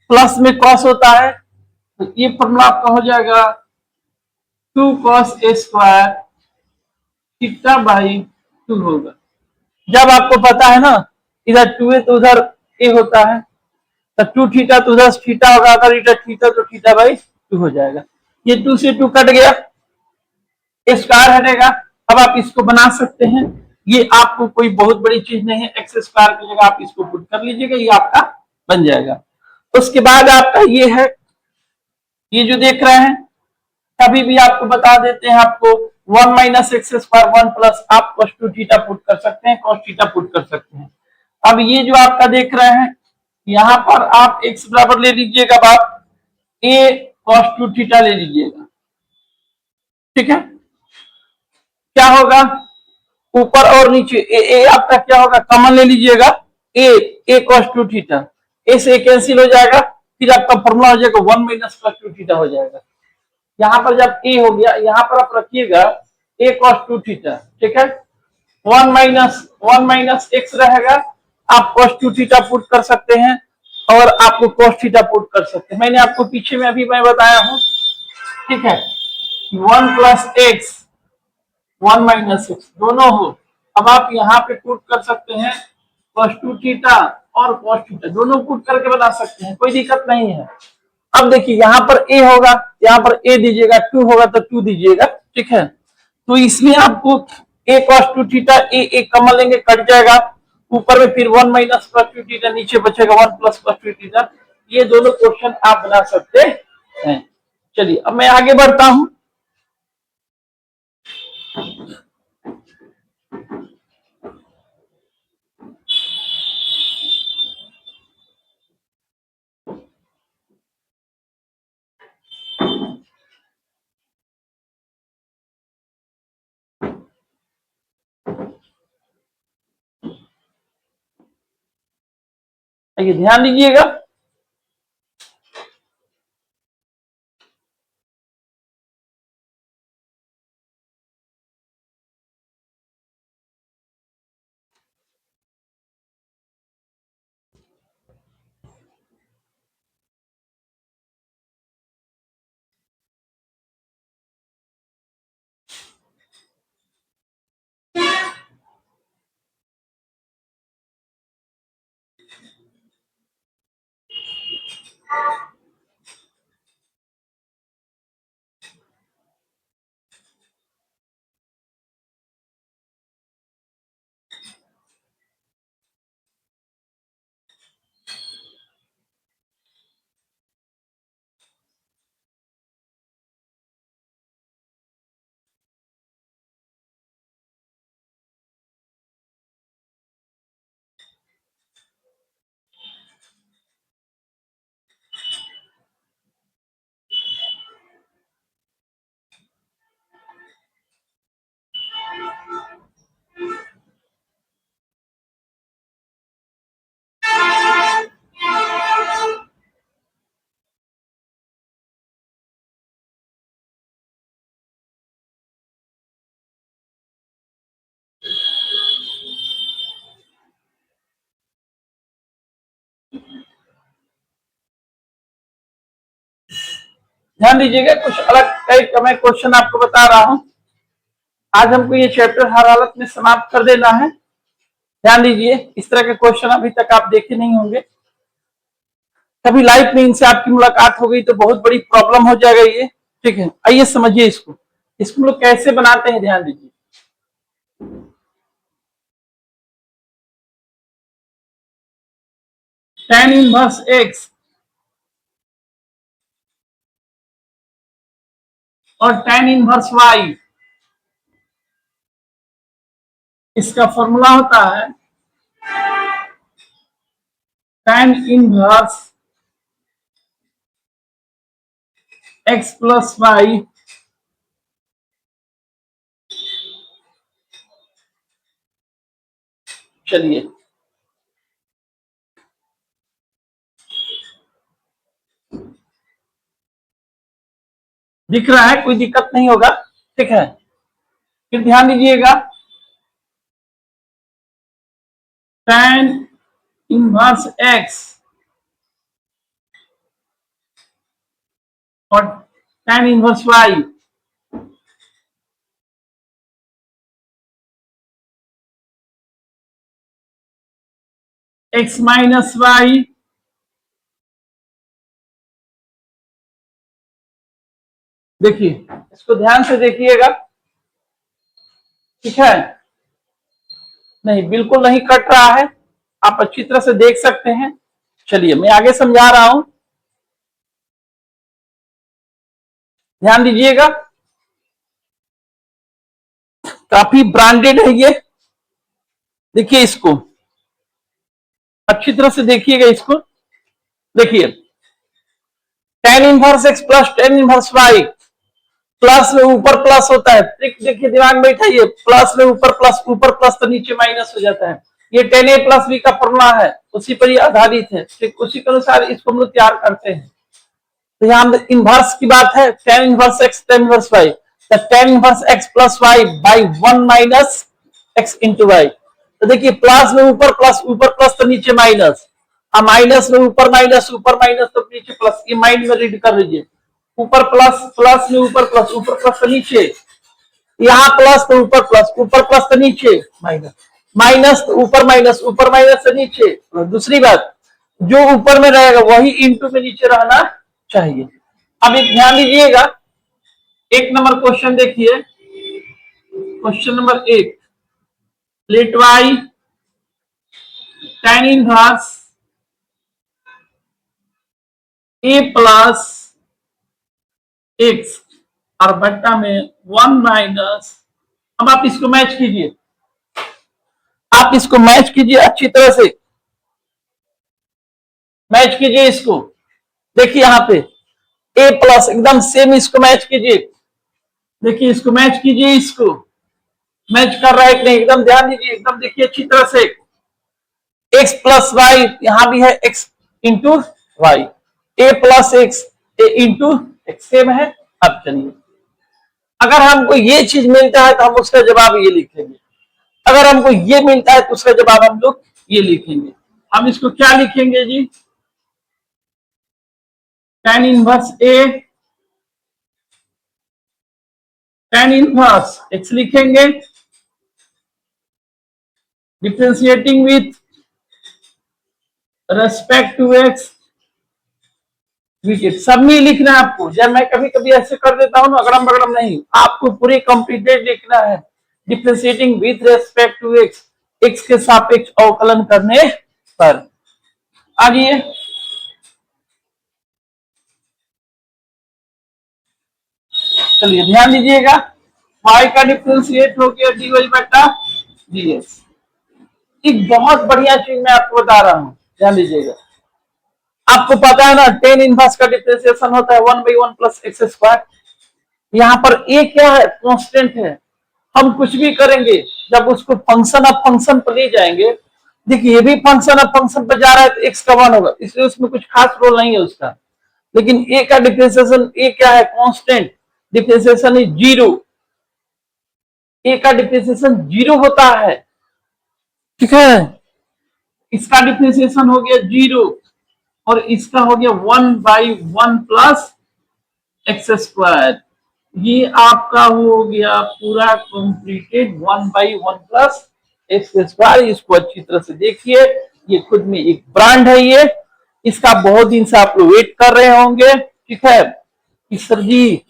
प्लस में कॉस होता है, तो ये फॉर्मूला आपका हो जाएगा 2 cos a² थीटा/2 होगा। जब आपको पता है ना, इधर 2 है तो उधर ए होता है, तो 2 थीटा तो उधर थीटा होगा, अगर इधर थीटा तो थीटा/2 हो जाएगा। ये 2 से 2 कट गया, स्क्वायर हटेगा। अब आप इसको बना सकते हैं, ये आपको कोई बहुत बड़ी चीज नहीं है, एक्स स्क्वायर की जगह आप इसको पुट कर लीजिएगा, ये आपका बन जाएगा। उसके बाद आपका ये है, ये जो देख रहे हैं, कभी भी आपको बता देते हैं, आपको 1 - x² 1 + आप cos 2 थीटा पुट कर सकते हैं, cos थीटा पुट कर सकते हैं। अब ये जो आपका देख रहे हैं, यहां पर आप x बराबर ले लीजिएगा, आप a cos 2 थीटा ले लीजिएगा, ठीक है। क्या होगा, ऊपर और नीचे ए आपका क्या होगा, कॉमन ले लीजिएगा, ए ए cos 2 थीटा, ए से कैंसिल हो जाएगा, फिर आपका फॉर्मूला हो जाएगा 1 - cos 2 थीटा हो जाएगा। यहाँ पर जब ए हो गया, यहाँ पर आप रखिएगा a cos 2 थीटा, ठीक है। 1 - x रहेगा, आप cos 2 थीटा पुट कर सकते हैं, और आपको cos थीटा पुट कर सकते हैं। मैंने आपको पीछे में अभी मैं बताया हूं, ठीक है। 1 + x 1 - x दोनों हो, अब आप यहाँ पे पुट कर सकते हैं cos 2 थीटा और cos थीटा, दोनों पुट करके बना सकते हैं, कोई दिक्कत नहीं है। अब देखिए यहाँ पर ए होगा, यहाँ पर ए दीजिएगा, 2 होगा तो 2 दीजिएगा, ठीक है। तो इसमें आपको a cos 2 theta A common लेंगे, कट जाएगा, ऊपर में फिर 1 - cos 2 थीटा, नीचे बचेगा 1 + cos 2 थीटा। ये दोनों क्वेश्चन आप बना सकते हैं। चलिए अब मैं आगे बढ़ता हूं। आइए ध्यान दीजिएगा, ध्यान दीजिएगा, कुछ अलग टाइप का मैं क्वेश्चन आपको बता रहा हूं। आज हमको ये चैप्टर हर हालत में समाप्त कर देना है। ध्यान दीजिए, इस तरह के क्वेश्चन अभी तक आप देखे नहीं होंगे। कभी लाइफ में इनसे आपकी मुलाकात हो गई तो बहुत बड़ी प्रॉब्लम हो जाएगा ये। ठीक है, आइए समझिए इसको हम लोग कैसे बनाते हैं। ध्यान दीजिए, tan इनवर्स x और tan इनवर्स y, इसका फॉर्मूला होता है tan inverse x plus y चलिए दिख रहा है, कोई दिक्कत नहीं होगा। ठीक है, फिर ध्यान दीजिएगा, tan इनवर्स x और tan inverse y, x minus y देखिए, इसको ध्यान से देखिएगा। ठीक है, नहीं बिल्कुल नहीं कट रहा है, आप अच्छी तरह से देख सकते हैं। चलिए मैं आगे समझा रहा हूं, ध्यान दीजिएगा। काफी ब्रांडेड है ये, देखिए इसको अच्छी तरह से देखिएगा। इसको देखिए, tan inverse x plus tan inverse y, plus में ऊपर प्लस होता है। देखिए दिमाग में बैठाइए, प्लस में ऊपर प्लस तो नीचे माइनस हो जाता है। ये tan a प्लस b का फॉर्मूला है, उसी पर ये आधारित है। ठीक उसी के अनुसार इसको हम लोग तैयार करते हैं। तो यहाँ इनवर्स की बात है, tan inverse x tan inverse y, तो tan inverse x plus y by 1 minus x into y. तो देखिए प्लस में ऊपर प्लस तो नीचे माइनस, माइनस में ऊपर माइनस तो नीचे प्लस। ये माइंड में रीड कर लीजिए, ऊपर प्लस में ऊपर प्लस तो नीचे, यहाँ प्लस तो ऊपर प्लस तो नीचे माइनस, माइनस तो ऊपर माइनस तो नीचे। दूसरी बात, जो ऊपर में रहेगा वही इंटू में नीचे रहना चाहिए। अब एक ध्यान दीजिएगा, एक नंबर क्वेश्चन देखिए, question number 1, let y tan inverse a plus x और बट्टा में 1 माइनस। अब आप इसको मैच कीजिए, आप इसको मैच कीजिए अच्छी तरह से, मैच कीजिए इसको। देखिए यहाँ पे a प्लस एकदम सेम, इसको मैच कीजिए। देखिए इसको मैच कीजिए, इसको मैच कर रहा है कि नहीं, एकदम ध्यान दीजिए, एकदम देखिए अच्छी तरह से। x प्लस वाई, यहां भी है x into y, a plus x a into x same है। अब चलिए, अगर हमको ये चीज मिलता है तो हम उसका जवाब ये लिखेंगे, अगर हमको ये मिलता है तो उसका जवाब हम लोग ये लिखेंगे। हम इसको क्या लिखेंगे जी, tan inverse a tan inverse x लिखेंगे, differentiating with respect to x, सब में लिखना है आपको। जब मैं कभी कभी ऐसे कर देता हूं ना, अगड़म बगड़म नहीं, आपको पूरी कंप्लीटेड लिखना है। Differentiating with respect to x, x के सापेक्ष अवकलन करने पर। आइए चलिए ध्यान दीजिएगा, y का डिफरेंशिएट हो गया dy बटा dx। एक बहुत बढ़िया चीज मैं आपको बता रहा हूं, ध्यान दीजिएगा। आपको पता है ना, tan इनवर्स का डिफरेंशिएशन होता है 1/1 प्लस एक्स स्क्वायर। यहाँ पर a क्या है, कांस्टेंट है। हम कुछ भी करेंगे, जब उसको फंक्शन ऑफ फंक्शन पर ले जाएंगे, देखिए ये भी फंक्शन ऑफ फंक्शन पर जा रहा है तो x का 1 होगा, इसलिए उसमें कुछ खास रोल नहीं है उसका। लेकिन a का डिफरेंशिएशन, a क्या है, कांस्टेंट, डिफरेंशिएशन इज 0, a का डिफरेंशिएशन 0 होता है। ठीक है, इसका डिफरेंशिएशन हो गया 0 और इसका हो गया 1/1 प्लस एक्स स्क्वायर, ये आपका हो गया पूरा कंप्लीटेड 1/1 प्लस एक्स स्क्वायर। इसको अच्छी तरह से देखिए, ये खुद में एक ब्रांड है। ये इसका बहुत दिन से आप लोग वेट कर रहे होंगे, ठीक है कि सर जी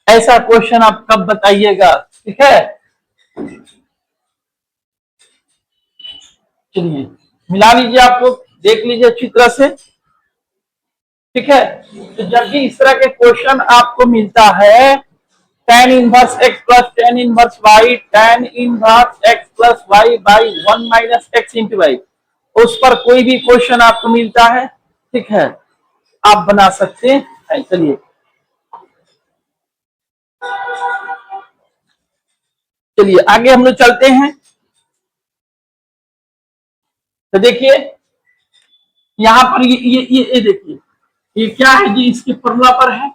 ऐसा क्वेश्चन आप कब बताइएगा, ठीक है। चलिए मिला लीजिए, आप लोग देख लीजिए अच्छी तरह से, ठीक है। तो जब भी इस तरह के क्वेश्चन आपको मिलता है, tan inverse x plus tan inverse y, tan inverse x plus y by 1 minus x into y, उस पर कोई भी क्वेश्चन आपको मिलता है, ठीक है, आप बना सकते हैं। चलिए चलिए आगे हम लोग चलते हैं। तो देखिए यहाँ पर ये देखिए, ये क्या है जी, इसके फॉर्मूला पर है,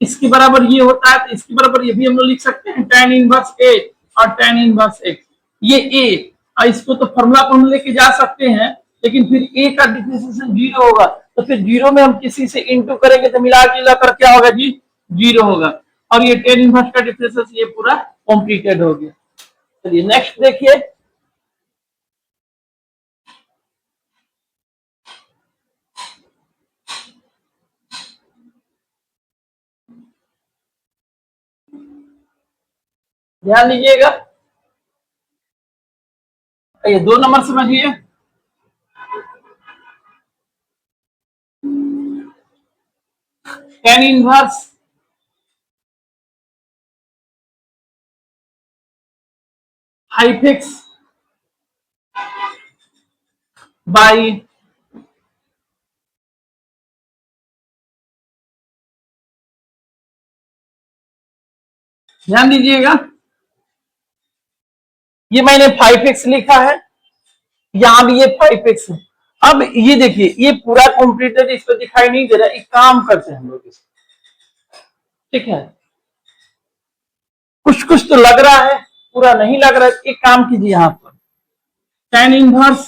इसके बराबर ये होता है, तो इसके बराबर ये भी हम लोग लिख सकते हैं tan इनवर्स ए और tan इनवर्स एक्स, ये ए, और इसको तो फॉर्मूला पर हम लेके जा सकते हैं, लेकिन फिर ए का डिफरेंशिएशन जीरो होगा, तो फिर जीरो में हम किसी से इंटू करेंगे तो मिला जुला कर क्या होगा जी, जीरो होगा, और ये tan इनवर्स का डिफरेंशिएशन ये पूरा कॉम्प्लीटेड हो गया। चलिए नेक्स्ट देखिए, ध्यान दीजिएगा, ये 2 नंबर समझिए। tan इनवर्स हाइफ एक्स बाई ध्यान दीजिएगा, ये मैंने 5x लिखा है, यहां भी ये 5x है। अब ये देखिए, ये पूरा कंप्लीटेड इसको दिखाई नहीं दे रहा, एक काम करते हैं हम लोग इसको, ठीक है, कुछ कुछ तो लग रहा है, पूरा नहीं लग रहा है। एक काम कीजिए, यहां पर tan इनवर्स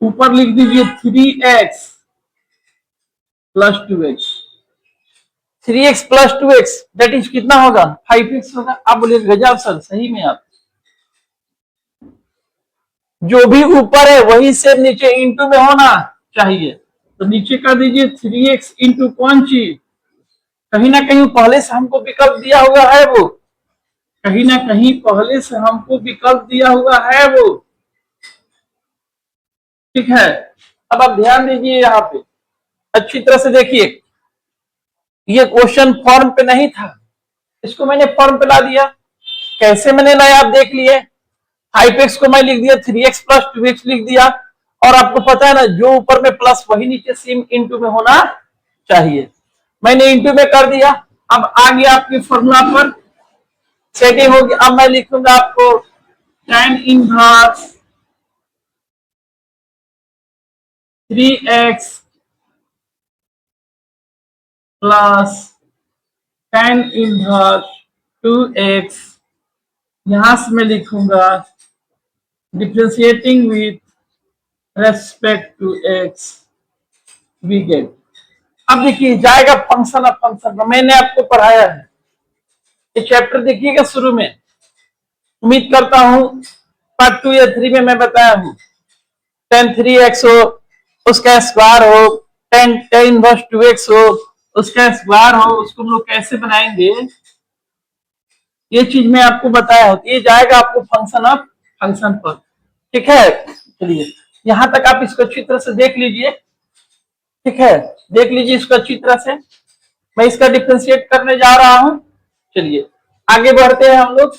ऊपर लिख दीजिए 3x plus 2x, 3x plus 2x that is कितना होगा, 5x होगा। आप बोलिए गजब सर, सही में आप जो भी ऊपर है वही से नीचे इंटू में होना चाहिए, तो नीचे कर दीजिए 3x इंटू कौन चीज, कहीं ना कहीं पहले से हमको विकल्प दिया हुआ है, वो कहीं ना कहीं पहले से हमको विकल्प दिया हुआ है वो, ठीक है। अब आप ध्यान दीजिए, यहाँ पे अच्छी तरह से देखिए, ये क्वेश्चन फॉर्म पे नहीं था, इसको मैंने फॉर्म पे ला दिया। कैसे मैंने लाया आप देख लिए, 5x को मैं लिख दिया 3x प्लस 2x लिख दिया, और आपको पता है ना जो ऊपर में प्लस वही नीचे सेम इंटू में होना चाहिए, मैंने इंटू में कर दिया। अब आगे आपकी फॉर्मूला पर सेटिंग होगी। अब मैं लिखूंगा आपको tan inverse 3x plus tan inverse 2x, यहां से मैं लिखूंगा differentiating with respect to x, we get. अब देखिए जाएगा फंक्शन ऑफ फंक्शन में, मैंने आपको पढ़ाया है ये चैप्टर, देखिएगा शुरू में, उम्मीद करता हूं पार्ट 2 या 3 में मैं बताया हूं, tan 3x हो उसका स्क्वायर हो, tan इनवर्स 2x हो उसका स्क्वायर हो, उसको हम लोग कैसे बनाएंगे ये चीज मैं आपको बताया हूं। ये जाएगा आपको फंक्शन ऑफ फंक्शन पर, ठीक है। चलिए यहां तक आप इसको अच्छी तरह से देख लीजिए, ठीक है, देख लीजिए इसको अच्छी तरह से, मैं इसका डिफ्रेंशिएट करने जा रहा हूं। चलिए आगे बढ़ते हैं हम लोग।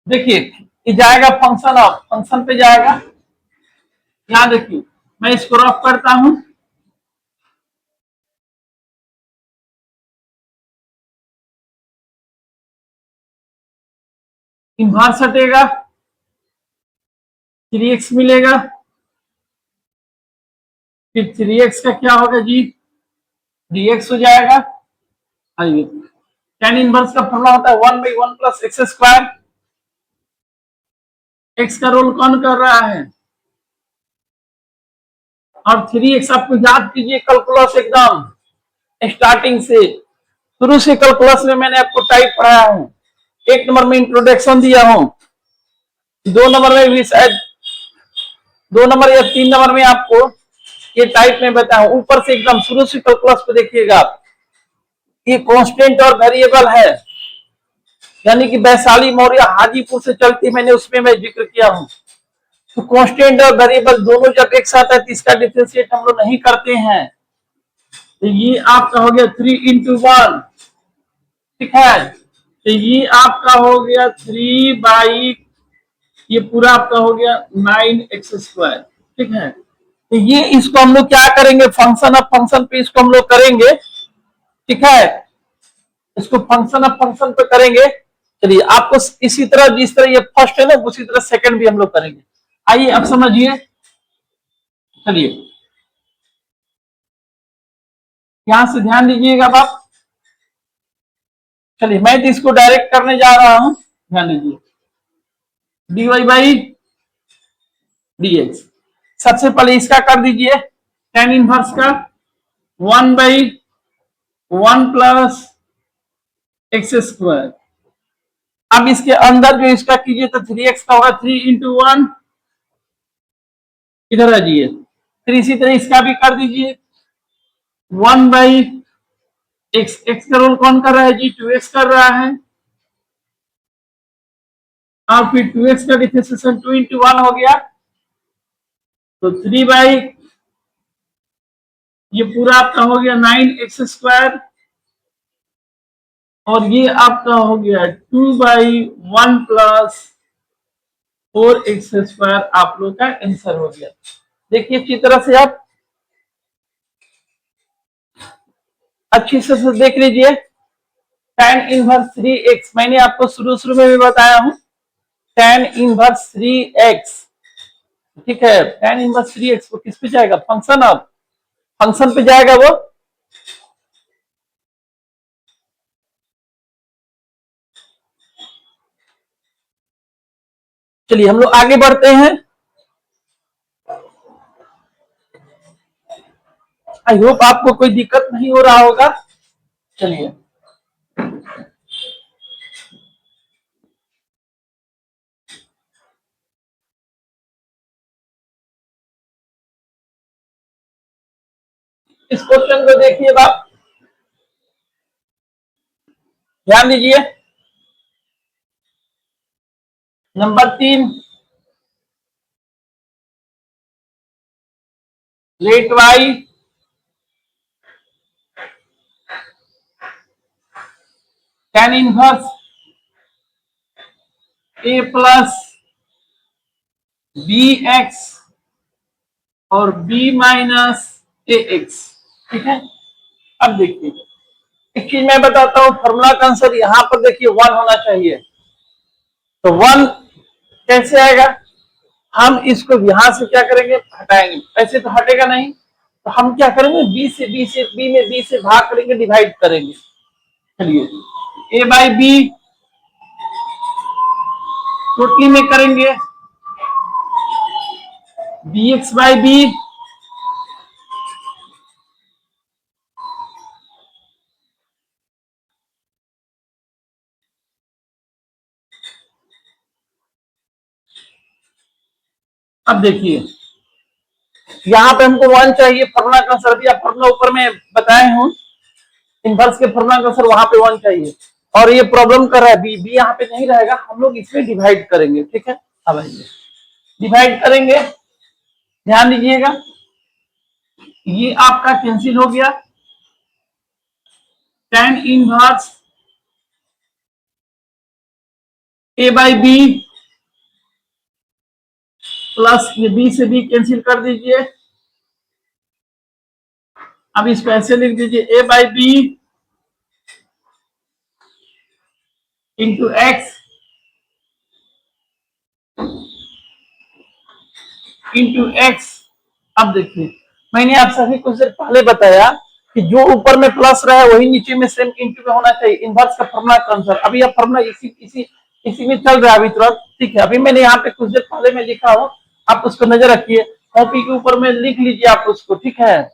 देखिए ये जाएगा फंक्शन ऑफ फंक्शन पे जाएगा, यहां देखिए मैं इसको रफ करता हूं, इनवर्स हटेगा 3x मिलेगा, फिर 3x का क्या होगा जी, dx हो जाएगा। आइए tan इनवर्स का फॉर्मूला होता है 1/1 प्लस एक्स स्क्वायर। एक्स का रोल कौन कर रहा है, और 3x आपको याद कीजिए कैलकुलस एकदम स्टार्टिंग से, शुरू से कैलकुलस में मैंने आपको टाइप पढ़ाया हूं। 1 नंबर में इंट्रोडक्शन दिया हूं, 2 नंबर में भी शायद 2 नंबर या 3 नंबर में आपको ये टाइप में बताया हूं। ऊपर से एकदम शुरू से कैलकुलस को देखिएगा आप, ये कांस्टेंट और वेरिएबल है, यानी कि वैशाली मौर्य हाजीपुर से चलती, मैंने उसमें मैं जिक्र किया हूं। तो कांस्टेंट और वेरिएबल दोनों जब एक साथ है तो इसका डिफरेंशिएट हम लोग नहीं करते हैं। तो ये आपका हो गया 3 into 1, ठीक है। तो ये आपका हो गया 3 ये पूरा आपका हो गया 9x², ठीक है। तो ये इसको हम लोग क्या करेंगे, फंक्शन ऑफ फंक्शन पे इसको हम लोग करेंगे, ठीक है। इसको फंक्शन ऑफ फंक्शन पे करेंगे। चलिए आपको इसी तरह, जिस तरह ये फर्स्ट है ना, उसी तरह सेकंड भी हम लोग करेंगे। आइए अब समझिए। चलिए यहां से ध्यान दीजिएगा आप। चलिए मैं तो इसको डायरेक्ट करने जा रहा हूं, ध्यान दीजिए। dy/dx, सबसे पहले इसका कर दीजिए tan इनवर्स का 1/1 प्लस x²। अब इसके अंदर जो इसका कीजिए तो 3x का होगा 3 into 1, इधर आ जाइए। फिर इसी तरह इसका भी कर दीजिए 1/x, x का रोल कौन कर रहा है जी, 2x कर रहा है, और फिर 2x का डिफरेंशिएशन 2 into 1 हो गया, तो 3 ये पूरा आपका हो गया 9x², और ये आपका हो गया 2/1 प्लस 4x²। आप लोग का आंसर हो गया। देखिए अच्छी तरह से आप अच्छी से देख लीजिए। tan इनवर्स 3x मैंने आपको शुरू में भी बताया हूं, tan इनवर्स 3x, ठीक है। tan इनवर्स 3x वो किस पे जाएगा, फंक्शन ऑफ फंक्शन पे जाएगा वो। चलिए हम लोग आगे बढ़ते हैं। आई होप आपको कोई दिक्कत नहीं हो रहा होगा। चलिए इस क्वेश्चन को देखिएगा, ध्यान दीजिए। Number 3, let y tan inverse a plus b x और b माइनस ए एक्स, ठीक है। अब देखिए एक चीज मैं बताता हूं, फॉर्मूला का आंसर यहां पर देखिए 1 होना चाहिए। तो 1 कैसे आएगा, हम इसको यहां से क्या करेंगे, हटाएंगे। ऐसे तो हटेगा नहीं, तो हम क्या करेंगे, बी में बी से भाग करेंगे, डिवाइड करेंगे। चलिए a/b टोटली में करेंगे bx/b, अब देखिए यहाँ पे हमको 1 चाहिए, फॉर्मूला का आंसर दिया, फॉर्मूला ऊपर में बताए हूँ, इनवर्स के फॉर्मूला का आंसर वहां पे 1 चाहिए, और ये प्रॉब्लम कर रहा है बी यहाँ पे नहीं रहेगा, हम लोग इसमें डिवाइड करेंगे, ठीक है। अब आइए डिवाइड करेंगे, ध्यान दीजिएगा। ये आपका कैंसिल हो गया, tan इनवर्स a/b प्लस ये b से b कैंसिल कर दीजिए। अब इसको ऐसे लिख दीजिए a/b into x into x. अब देखिए मैंने आप सभी कुछ देर पहले बताया कि जो ऊपर में प्लस रहा है वही नीचे में सेम इंटू में होना चाहिए। इनवर्स का फॉर्मूला कौन सा? अभी यह फॉर्मूला इसी में चल रहा है अभी तुरंत, ठीक है। अभी मैंने यहाँ पे कुछ देर पहले में लिखा हो, आप उसको नजर रखिए, कॉपी के ऊपर में लिख लीजिए आप उसको, ठीक है।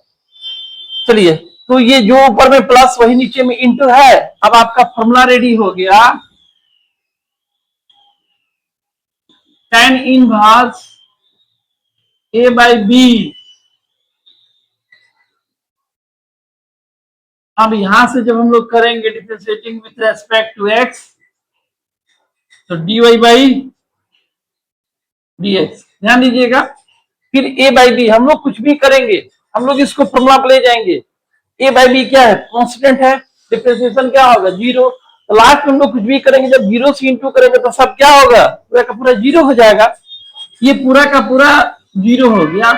चलिए, तो ये जो ऊपर में प्लस वही नीचे में इंटू है। अब आपका फॉर्मूला रेडी हो गया, tan inverse a by b. अब यहां से जब हम लोग करेंगे differentiating with respect to x, तो dy बाई dx, ध्यान दीजिएगा। फिर a बाई बी, हम लोग कुछ भी करेंगे, हम लोग इसको फॉर्मूला पे ले जाएंगे। a बाई बी क्या है? कांस्टेंट है, डिफरेंशिएशन क्या होगा? जीरो। तो लास्ट में हम लोग कुछ भी करेंगे, जब जीरो से इंटू करेंगे तो सब क्या होगा? पूरा का पूरा जीरो हो जाएगा। ये पूरा का पूरा जीरो हो गया।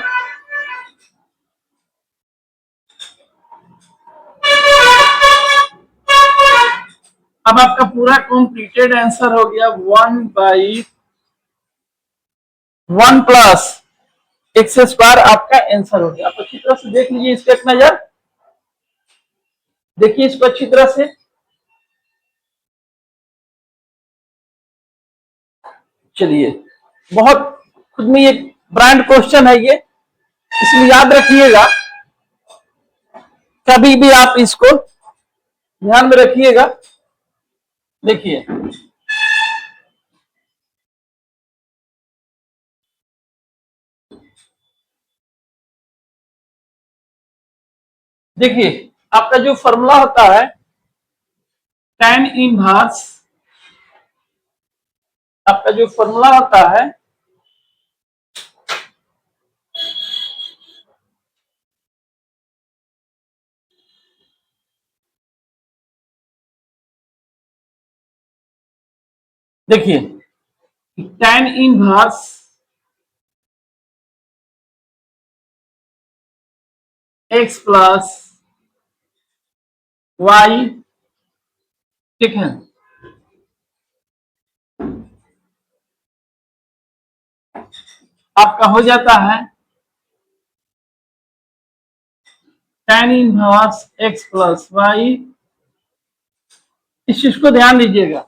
अब आपका पूरा कंप्लीटेड आंसर हो गया 1/1 प्लस एक्स स्क्वायर, आपका आंसर हो गया। आप अच्छी तरह से देख लीजिए इसको, एक नजर देखिए इसको अच्छी तरह से। चलिए, बहुत खुद में ये ब्रांड क्वेश्चन है ये, इसलिए याद रखिएगा, कभी भी आप इसको ध्यान में रखिएगा। देखिए, देखिए आपका जो फॉर्मूला होता है tan इनवर्स, आपका जो फॉर्मूला होता है देखिए tan inverse x plus y, ठीक है। आपका हो जाता है tan inverse x plus y. इस चीज को ध्यान दीजिएगा,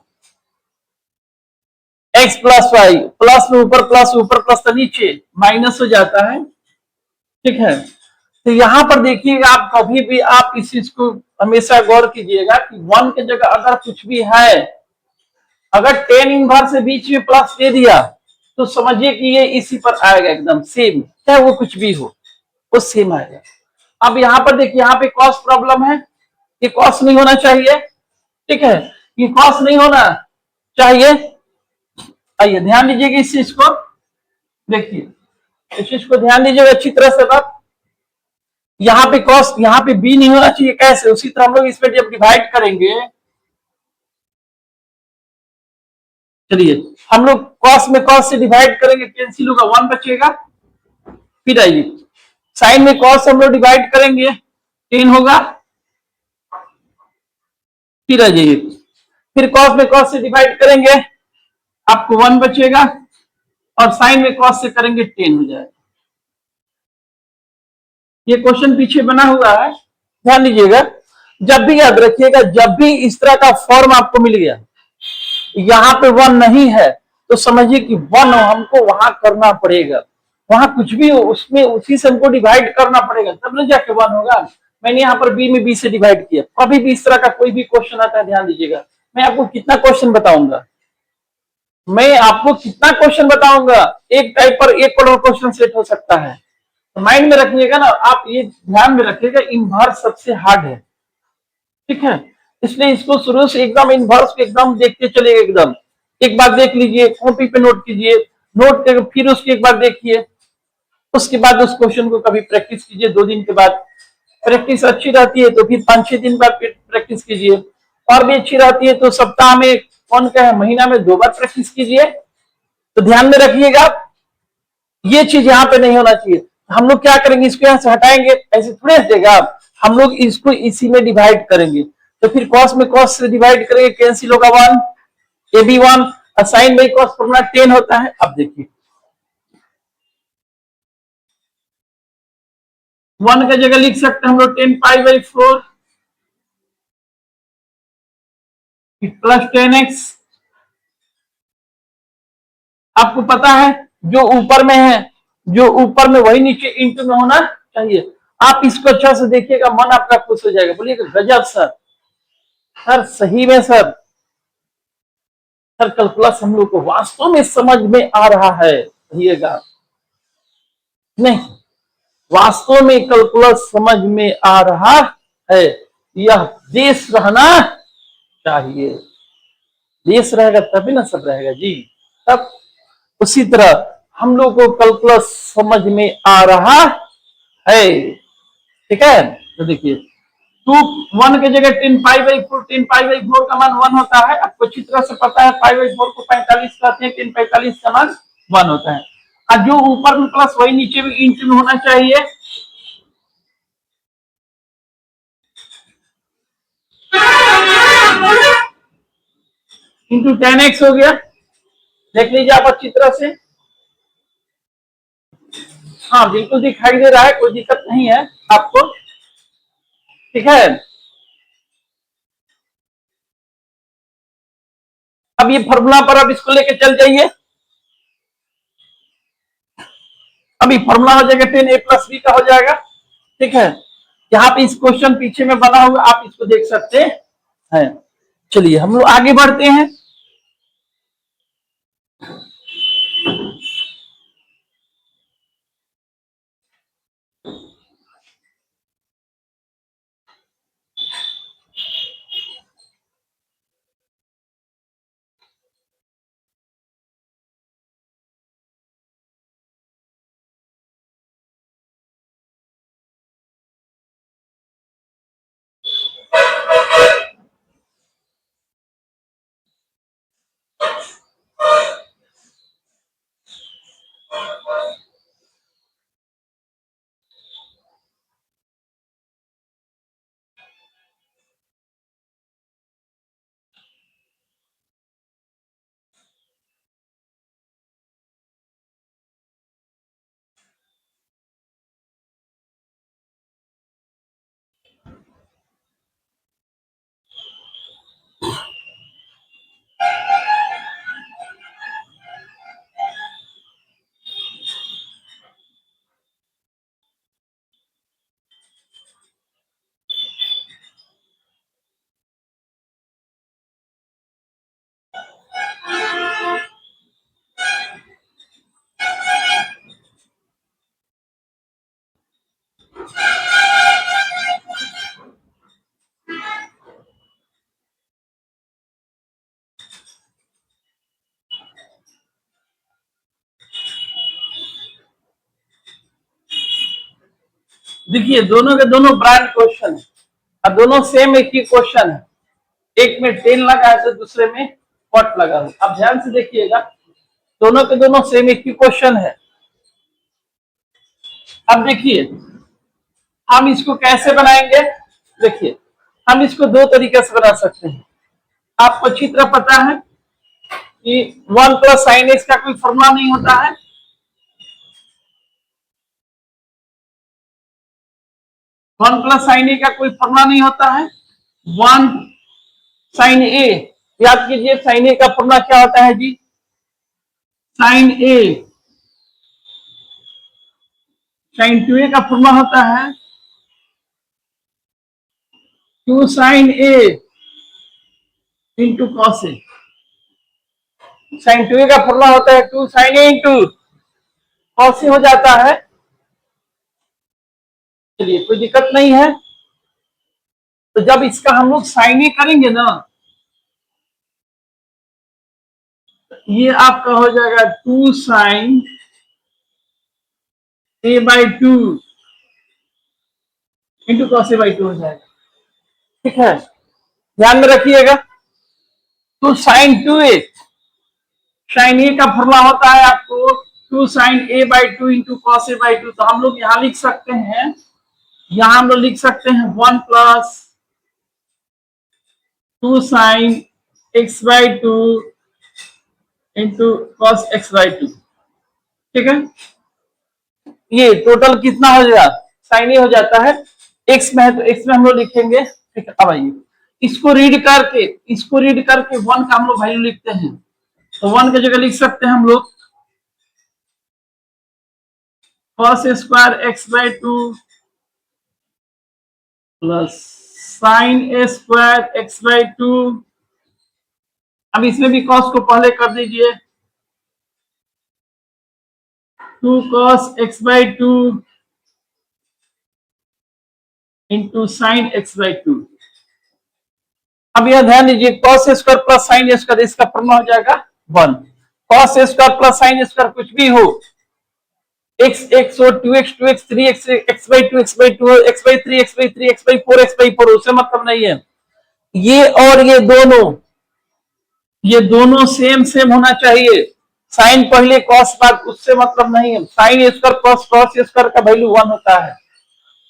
x प्लस वाई, प्लस में ऊपर प्लस तो नीचे माइनस हो जाता है, ठीक है। तो यहां पर देखिएगा, आप कभी भी आप इस चीज को हमेशा गौर कीजिएगा कि 1 की जगह अगर कुछ भी है, अगर tan इनवर्स से बीच में प्लस दे दिया तो समझिए कि ये इसी पर आएगा, एकदम सेम, चाहे वो कुछ भी हो, वो सेम आएगा। अब यहाँ पर देखिए, यहाँ पे कॉस्ट प्रॉब्लम है, ये कॉस्ट नहीं होना चाहिए, ठीक है, ये कॉस्ट नहीं होना चाहिए। आइए ध्यान दीजिएगा इस चीज को, देखिए इस चीज को ध्यान दीजिएगा अच्छी तरह से। बात यहाँ पे कॉस्ट, यहाँ पे बी नहीं होना चाहिए, कैसे? उसी तरह हम लोग इस पे जब डिवाइड करेंगे, चलिए हम लोग कॉस्ट में कॉस्ट से डिवाइड करेंगे, कैंसिल होगा, 1 बचेगा। फिर आइए साइन में कॉस्ट हम लोग डिवाइड करेंगे, 10 होगा। फिर आ जाइए, फिर कॉस में कॉस से डिवाइड करेंगे, आपको 1 बचेगा, और साइन में कॉस से करेंगे 10 हो जाएगा। ये क्वेश्चन पीछे बना हुआ है, ध्यान दीजिएगा। जब भी याद रखिएगा, जब भी इस तरह का फॉर्म आपको मिल गया, यहाँ पे 1 नहीं है, तो समझिए कि 1 हमको वहां करना पड़ेगा, वहां कुछ भी हो उसमें उसी से हमको डिवाइड करना पड़ेगा, तब न जाके 1 होगा। मैंने यहाँ पर बी में बी से डिवाइड किया। कभी भी इस तरह का कोई भी क्वेश्चन आता है, ध्यान दीजिएगा, मैं आपको कितना क्वेश्चन बताऊंगा, मैं आपको कितना क्वेश्चन बताऊंगा, एक टाइप पर 1 करोड़ क्वेश्चन सेट हो सकता है। तो माइंड में रखिएगा ना, आप ये ध्यान में रखिएगा, इनवर्स सबसे हार्ड है, ठीक है। इसलिए इसको शुरू से एकदम इनवर्स को एकदम देखते चलिए, एकदम एक बार देख लीजिए, कॉपी पे नोट कीजिए, नोट कर फिर उसकी एक बार देखिए, उसके बाद उस क्वेश्चन को कभी प्रैक्टिस कीजिए, 2 दिन के बाद प्रैक्टिस अच्छी रहती है तो फिर 5-6 दिन बाद प्रैक्टिस कीजिए, और भी अच्छी रहती है तो सप्ताह में, कौन कहे महीना में 2 बार प्रैक्टिस कीजिए। तो ध्यान में रखिएगा, ये चीज यहाँ पे नहीं होना चाहिए। हम लोग क्या करेंगे, इसको यहाँ से हटाएंगे, ऐसे थोड़े हटेगा, हम लोग इसको इसी में डिवाइड करेंगे, तो फिर कॉस में कॉस से डिवाइड करेंगे, कैंसिल होगा 1, ए बी 1, और साइन बाई कॉस फॉर्मूला 10 होता है। अब देखिए 1 का जगह लिख सकते हैं हम लोग 10π/4 प्लस 10x। आपको पता है जो ऊपर में है, जो ऊपर में वही नीचे इंटू में होना चाहिए। आप इसको अच्छा से देखिएगा, मन आपका खुश हो जाएगा। बोलिएगा गजब सर, सर सही में सर, सर कैलकुलस हम लोग को वास्तव में समझ में आ रहा है। कहिएगा नहीं, वास्तव में कैलकुलस समझ में आ रहा है। यह देश रहना चाहिए, देश रहेगा तभी ना सब रहेगा जी। तब उसी तरह हम लोग को कैलकुलस समझ में आ रहा है, ठीक है। तो देखिए 1 की जगह 10π/4, 10π/4 का मान 1 होता है। आपको अच्छी तरह से पता है, π/4 को 45 कहते हैं, 10/45 का मान 1 होता है। और जो ऊपर में प्लस वही नीचे भी इंटू में होना चाहिए। इंटू 10x हो गया, देख लीजिए आप अच्छी तरह से। हाँ बिल्कुल दिखाई दे रहा है, कोई दिक्कत नहीं है आपको, ठीक है। अब ये फॉर्मूला पर आप इसको लेके चल जाइए। अभी फॉर्मूला हो जाएगा 10a+b का हो जाएगा, ठीक है। यहाँ पे इस क्वेश्चन पीछे में बना हुआ, आप इसको देख सकते हैं। चलिए हम लोग आगे बढ़ते हैं। देखिए दोनों के दोनों ब्रांड क्वेश्चन है, और दोनों सेम एक ही क्वेश्चन है। एक में 10 लगा है तो दूसरे में व्हाट लगा है। अब ध्यान से देखिएगा, दोनों के दोनों सेम एक ही क्वेश्चन है। अब देखिए हम इसको कैसे बनाएंगे। देखिए हम इसको दो तरीके से बना सकते हैं। आपको अच्छी तरह पता है कि 1 + sin x का कोई फॉर्मूला नहीं होता है। 1 + sin a का कोई फॉर्मूला नहीं होता है। 1 sin a, याद कीजिए sin a का फॉर्मूला क्या होता है जी। sin a sin 2a का फॉर्मूला होता है 2 sin a into cos a। sin 2a का फॉर्मूला होता है 2 sin a into cos a हो जाता है। चलिए कोई दिक्कत नहीं है। तो जब इसका हम लोग sin a करेंगे ना, ये आपका हो जाएगा 2 sin a/2 into cos a/2 हो जाएगा, ठीक है। ध्यान में रखिएगा। तो sin 2a, sin a का फॉर्मूला होता है आपको 2 sin a/2 into cos a/2। तो हम लोग यहां लिख सकते हैं, यहां हम लोग लिख सकते हैं 1 + 2 sin x/2 into cos x/2, ठीक है। ये टोटल कितना हो जाएगा साइन ए हो जाता है, एक्स में है तो एक्स में हम लोग लिखेंगे। ठीक है, अब आइए इसको रीड करके वन का हम लोग वैल्यू लिखते हैं, तो वन की जगह लिख सकते हैं हम लोग cos square X by two plus sign A square X by two. अब इसमें भी cos को पहले कर दीजिए, 2 cos x by two into sine x by two. अब यह ध्यान दीजिए cos square plus sine square, इसका फॉर्मूला हो जाएगा 1। cos square plus sine square कुछ भी हो, x x हो, 2x 2x 3x x by 2 x by 2 x by 3 x by 3 x by 4 x by 4, उससे मतलब नहीं है। ये और ये दोनों सेम सेम होना चाहिए। साइन पहले कॉस बाद, उससे मतलब नहीं है। Sine square plus cos square का वैल्यू 1 होता है,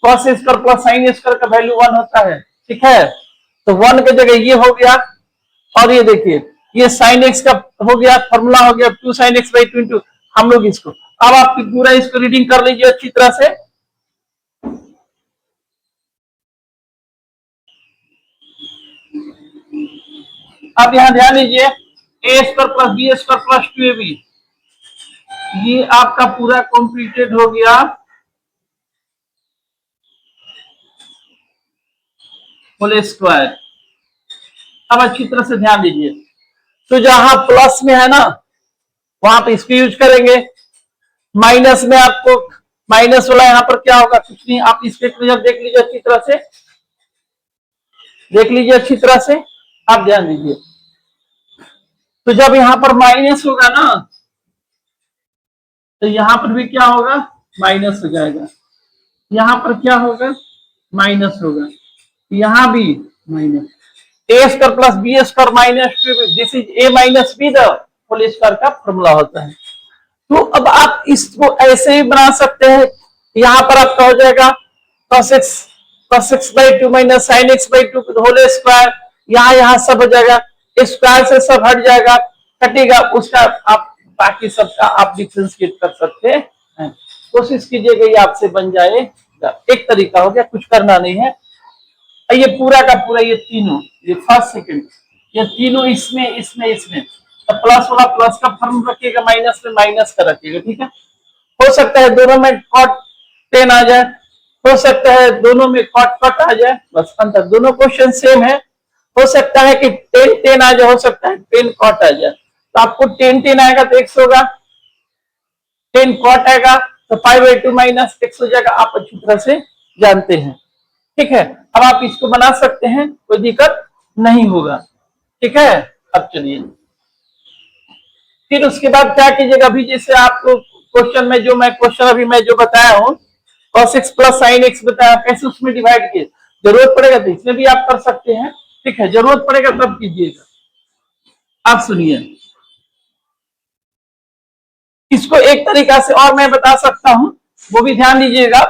cos square plus sine square का वैल्यू 1 होता है। ठीक है, तो 1 की जगह ये हो गया, और ये देखिए ये साइन एक्स का हो गया, फॉर्मूला हो गया 2 साइन एक्स बाई 2 इंटू हम लोग इसको। अब आप पूरा इसको रीडिंग कर लीजिए अच्छी तरह से। अब यहां ध्यान दीजिए A square plus B square plus 2ab, ये आपका पूरा कंप्लीटेड हो गया। Whole square. अब अच्छी तरह से ध्यान दीजिए, तो जहां प्लस में है ना वहां पे इसको यूज करेंगे, माइनस में आपको माइनस वाला यहाँ पर क्या होगा, कुछ नहीं। आप इसके देख लीजिए अच्छी तरह से, देख लीजिए अच्छी तरह से, आप ध्यान दीजिए। तो जब यहां पर माइनस होगा ना, तो यहां पर भी क्या होगा, माइनस हो जाएगा। यहां पर क्या होगा, माइनस होगा, यहां भी minus. A square plus B square minus 2, this is a minus b, the whole square का फॉर्मूला होता है। तो अब आप इसको ऐसे ही बना सकते हैं, यहां पर आपका हो जाएगा cos x by 2 minus sine x by 2 whole square. यहाँ सब हो जाएगा, स्क्वायर से सब हट जाएगा, कटेगा, उसका आप बाकी सबका आप डिफरेंशिएट कर सकते हैं। कोशिश कीजिएगा ये आपसे बन जाएगा। एक तरीका हो गया, कुछ करना नहीं है। ये पूरा का पूरा ये तीनों, ये फर्स्ट सेकंड, ये तीनों इसमें इसमें इसमें, तो प्लस वाला प्लस का फॉर्म रखिएगा, माइनस में माइनस का रखिएगा। ठीक है, हो सकता है दोनों में कॉट 10 आ जाए, हो सकता है दोनों में कॉट कट आ जाए, बस अंतर। दोनों क्वेश्चन सेम है, हो सकता है कि 10 10 आ जाए, हो सकता है 10 कॉट आ जाए। तो आपको 10 10 आएगा तो x होगा, 10 कॉट आएगा तो 5/2 माइनस x हो जाएगा। आप अच्छी तरह से जानते हैं। ठीक है, अब आप इसको बना सकते हैं, कोई दिक्कत नहीं होगा। ठीक है, अब चलिए फिर उसके बाद क्या कीजिएगा, अभी जैसे आपको क्वेश्चन में जो मैं क्वेश्चन अभी मैं जो बताया हूँ cos x plus sine x बताया, कैसे उसमें डिवाइड किए, जरूरत पड़ेगा तो इसमें भी आप कर सकते हैं। ठीक है, जरूरत पड़ेगा तब कीजिएगा। आप सुनिए, इसको एक तरीका से और मैं बता सकता हूं, वो भी ध्यान दीजिएगा।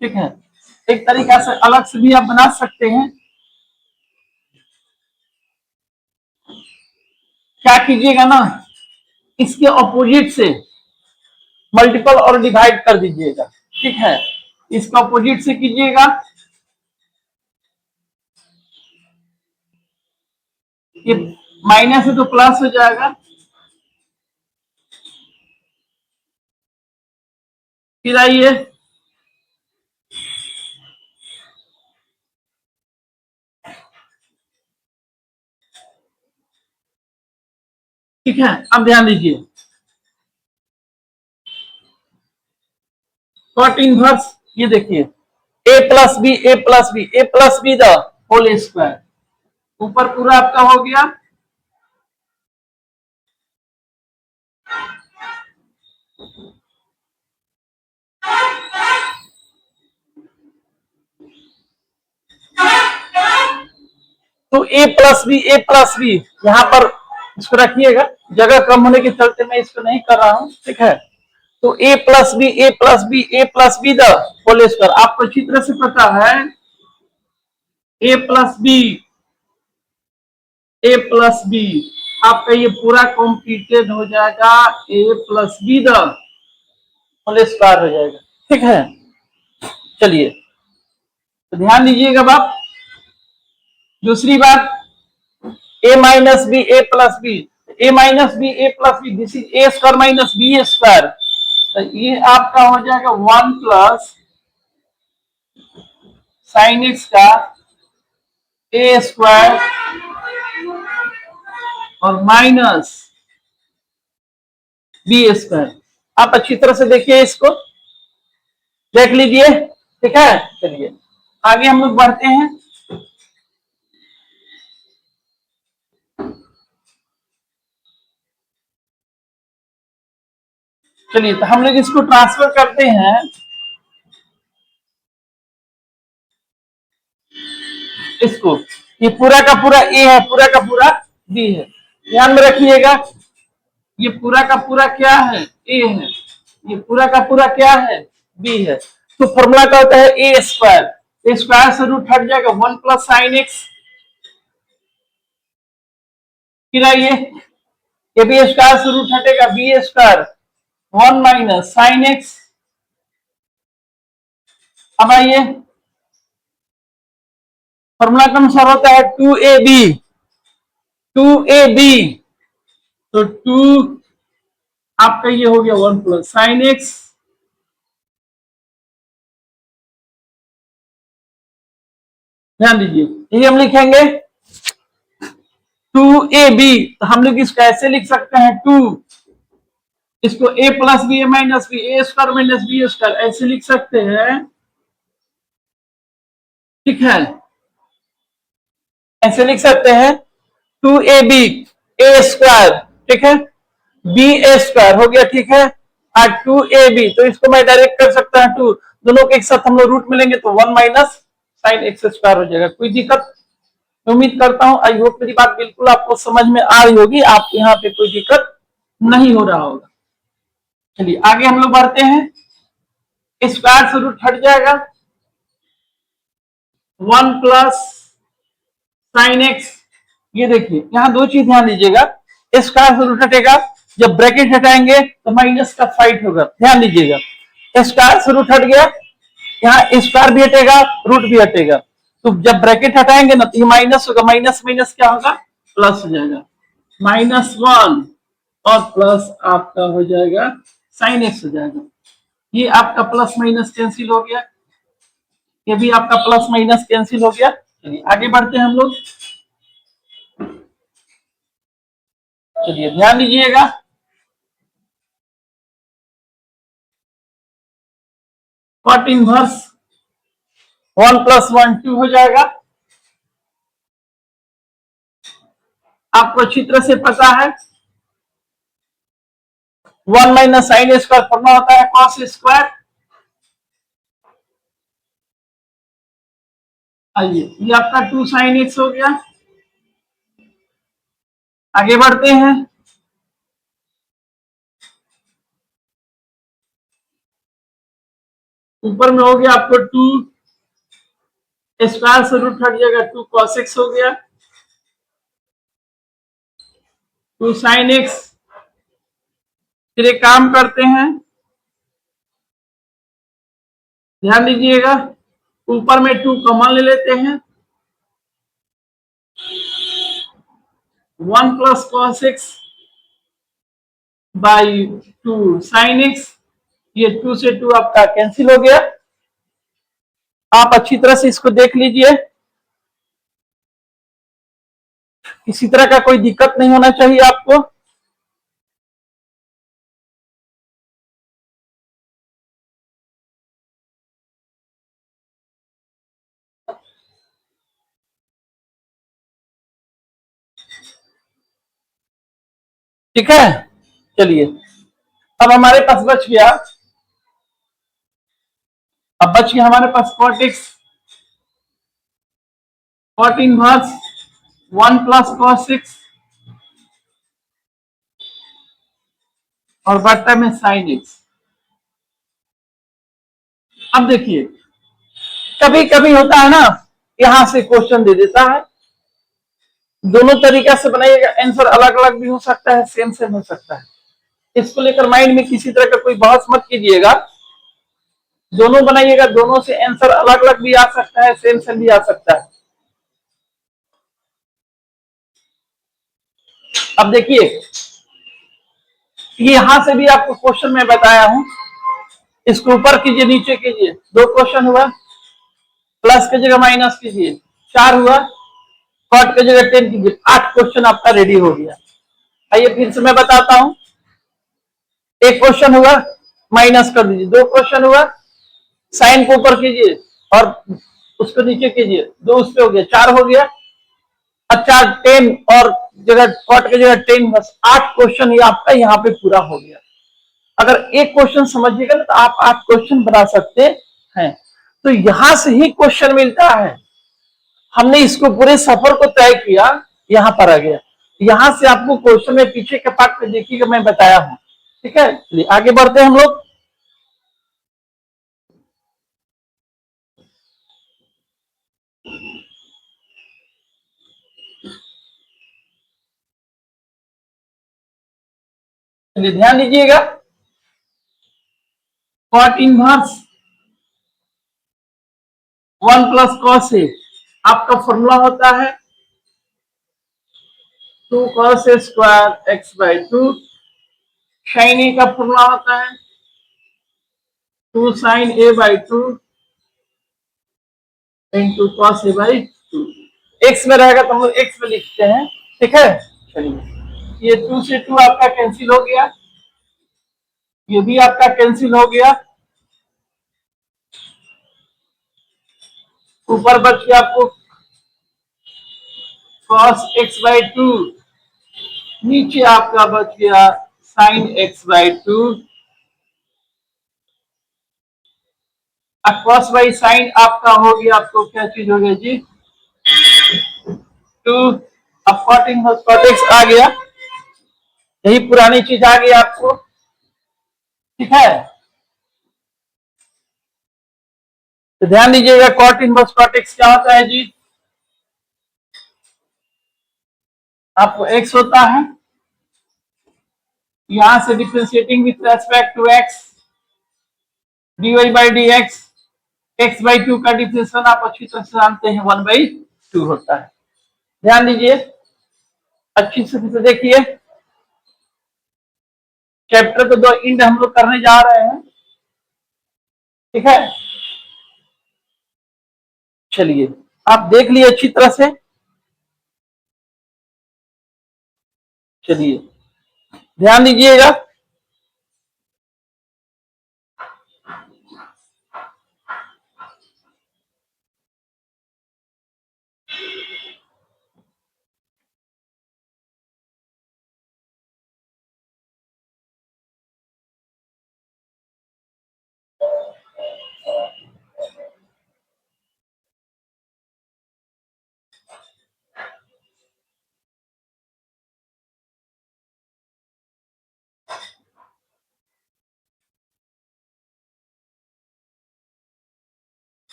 ठीक है, एक तरीका से अलग से भी आप बना सकते हैं। क्या कीजिएगा ना, इसके ऑपोजिट से मल्टीपल और डिवाइड कर दीजिएगा। ठीक है, इसका ऑपोजिट से कीजिएगा, ये माइनस है तो प्लस हो जाएगा, फिर आइए ठीक है, अब ध्यान दीजिए, कॉट इनवर्स, ये देखिए a plus b a plus b a plus b the whole square, ऊपर पूरा आपका हो गया। तो a प्लस बी यहां पर इसको रखिएगा, जगह कम होने के चलते मैं इसको नहीं कर रहा हूं। ठीक है, तो a plus b a plus b a plus b the whole square, आपको अच्छी तरह से पता है a प्लस बी आपका ये पूरा कॉम्प्लीटेड हो जाएगा, a plus b the whole square हो जाएगा। ठीक है, चलिए तो ध्यान दीजिएगा आप। दूसरी बात, a minus b a plus b, a minus b a plus b, this is a square minus b square, तो ये आपका हो जाएगा 1 प्लस साइन एक्स का ए स्क्वायर और माइनस बी स्क्वायर। आप अच्छी तरह से देखिए, इसको देख लीजिए, ठीक है। चलिए आगे हम लोग बढ़ते हैं। चलिए तो हम लोग इसको ट्रांसफर करते हैं, इसको, ये पूरा का पूरा ए है, पूरा का पूरा बी है। ध्यान में रखिएगा, ये पूरा का पूरा क्या है, ए है, ये पूरा का पूरा क्या है, बी है। तो फॉर्मूला क्या होता है, ए स्क्वायर, ए स्क्वायर से रूट हट जाएगा 1 प्लस साइन एक्स, फिर आइए ए बी स्क्वायर से रूट हटेगा b square 1 minus sine x. अब आइए फॉर्मूला का अनुसार होता है 2ab, 2ab, तो 2 आपका ये हो गया 1 प्लस साइन एक्स, ध्यान दीजिए ये हम लिखेंगे 2ab, तो हम लोग इसको ऐसे लिख सकते हैं 2, इसको a plus b a minus b, a square minus b square ऐसे लिख सकते हैं, ठीक है, ऐसे लिख सकते हैं 2ab ए स्क्वायर, ठीक है, बी ए स्क्वायर हो गया, ठीक है, और 2ab, तो इसको मैं डायरेक्ट कर सकता हूं 2, दोनों के एक साथ हम लोग रूट मिलेंगे तो 1 माइनस साइन एक्स स्क्वायर हो जाएगा। कोई दिक्कत, उम्मीद करता हूं आई होप मेरी बात बिल्कुल आपको समझ में आ रही होगी, आप यहाँ पे कोई दिक्कत नहीं हो रहा होगा। चलिए आगे हम लोग बढ़ते हैं, स्क्वायर से रूट हट जाएगा 1 प्लस साइन एक्स। ये देखिए यहाँ दो चीज ध्यान दीजिएगा, स्क्वायर से रूट हटेगा, जब ब्रैकेट हटाएंगे तो माइनस का साइड होगा, ध्यान दीजिएगा, स्क्वायर से रूट हट गया, यहाँ स्क्वायर भी हटेगा रूट भी हटेगा, तो जब ब्रैकेट हटाएंगे ना तो ये माइनस होगा, माइनस माइनस क्या होगा, प्लस हो जाएगा, -1 और प्लस आपका हो जाएगा साइन एक्स हो जाएगा। ये आपका प्लस माइनस कैंसिल हो गया, ये भी आपका प्लस माइनस कैंसिल हो गया। चलिए आगे बढ़ते हैं हम लोग। चलिए ध्यान दीजिएगा, कॉट इनवर्स 1 प्लस 1 2 हो जाएगा। आपको अच्छी तरह से पता है 1 माइनस साइन स्क्वायर फॉर्मूला होता है कॉस स्क्वायर। आइए ये आपका 2 साइन एक्स हो गया। आगे बढ़ते हैं, ऊपर में हो गया आपको 2 स्क्वायर से रूट हट जाएगा 2 cos x हो गया, 2 साइन एक्स। फिर एक काम करते हैं, ध्यान दीजिएगा, ऊपर में 2 कॉमन ले लेते हैं, 1 plus cos x by 2 sine x, ये 2 से 2 आपका कैंसिल हो गया। आप अच्छी तरह से इसको देख लीजिए, किसी तरह का कोई दिक्कत नहीं होना चाहिए आपको। ठीक है, चलिए अब हमारे पास बच गया, अब बच गया हमारे पास cot x, cot inverse 1 plus cos x और बट्टा में साइन x। अब देखिए कभी कभी होता है ना, यहां से क्वेश्चन दे देता है, दोनों तरीका से बनाइएगा, आंसर अलग अलग भी हो सकता है, सेम सेम हो सकता है, इसको लेकर माइंड में किसी तरह का कोई बहस मत कीजिएगा। दोनों बनाइएगा, दोनों से आंसर अलग अलग भी आ सकता है, सेम सेम भी आ सकता है। अब देखिए, यहां से भी आपको क्वेश्चन मैं बताया हूं, इसको ऊपर कीजिए नीचे कीजिए, 2 क्वेश्चन हुआ, प्लस की जगह माइनस कीजिए 4 हुआ, कॉट की जगह 10 कीजिए, 8 क्वेश्चन आपका रेडी हो गया। आइए फिर से मैं बताता हूं, एक क्वेश्चन हुआ माइनस कर दीजिए, 2 क्वेश्चन हुआ साइन को ऊपर कीजिए और उसको नीचे कीजिए, 2 उस पे हो गया, 4 हो गया, अच्छा 10 और जगह कॉट की जगह 10, बस 8 क्वेश्चन ये आपका यहाँ पे पूरा हो गया। अगर एक क्वेश्चन समझिएगा ना तो आप 8 क्वेश्चन बना सकते हैं। तो यहां से ही क्वेश्चन मिलता है, हमने इसको पूरे सफर को तय किया, यहां पर आ गया, यहां से आपको क्वेश्चन में पीछे के पार्ट पे देखिएगा मैं बताया हूं। ठीक है, चलिए आगे बढ़ते हैं हम लोग। चलिए ध्यान दीजिएगा, cot inverse 1 plus cos A आपका फॉर्मूला होता है 2 cos A square X by 2, sine A का फॉर्मूला होता है 2 sine A by 2 into cos A by 2। X में रहेगा तो हम लोग एक्स में लिखते हैं। ठीक है, चलिए ये 2 से 2 आपका कैंसिल हो गया, ये भी आपका कैंसिल हो गया, ऊपर बच गया आपको cos x बाई 2, नीचे आपका बच गया sin x बाई 2। अब cos बाई sin आपका हो गया, आपको क्या चीज हो गया जी 2। अब cot इनवर्स cot x आ गया, यही पुरानी चीज आ गई आपको। ठीक है, तो ध्यान दीजिएगा cot इनवर्स cot x क्या होता है जी, आपको x होता है, यहां से differentiating with respect to x dy by d x by 2 का डिफरेंशियल आप अच्छी तरह से जानते हैं 1 बाई 2 होता है। ध्यान दीजिए, अच्छी से देखिए, चैप्टर को 2 इंड हम लोग करने जा रहे हैं। ठीक है, चलिए आप देख लिए अच्छी तरह से। चलिए ध्यान दीजिएगा,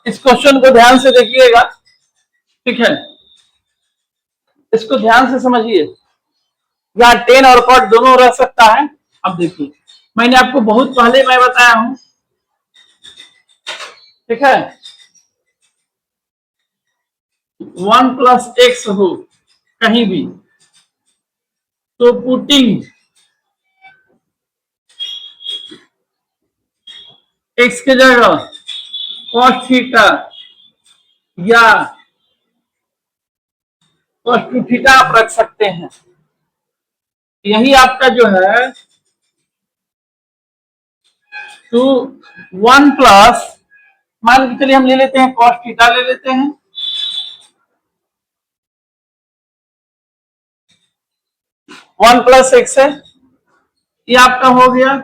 इस क्वेश्चन को ध्यान से देखिएगा। ठीक है, इसको ध्यान से समझिए, यहाँ 10 और कॉट दोनों रह सकता है। अब देखिए, मैंने आपको बहुत पहले मैं बताया हूं। ठीक है, 1 प्लस एक्स हो कहीं भी तो पुटिंग एक्स की जगह कॉस थीटा या कॉस टू थीटा आप रख सकते हैं। यही आपका जो है टू 1 प्लस, मान के चलिए हम ले लेते हैं कॉस थीटा ले लेते हैं, 1 प्लस एक्स है, ये आपका हो गया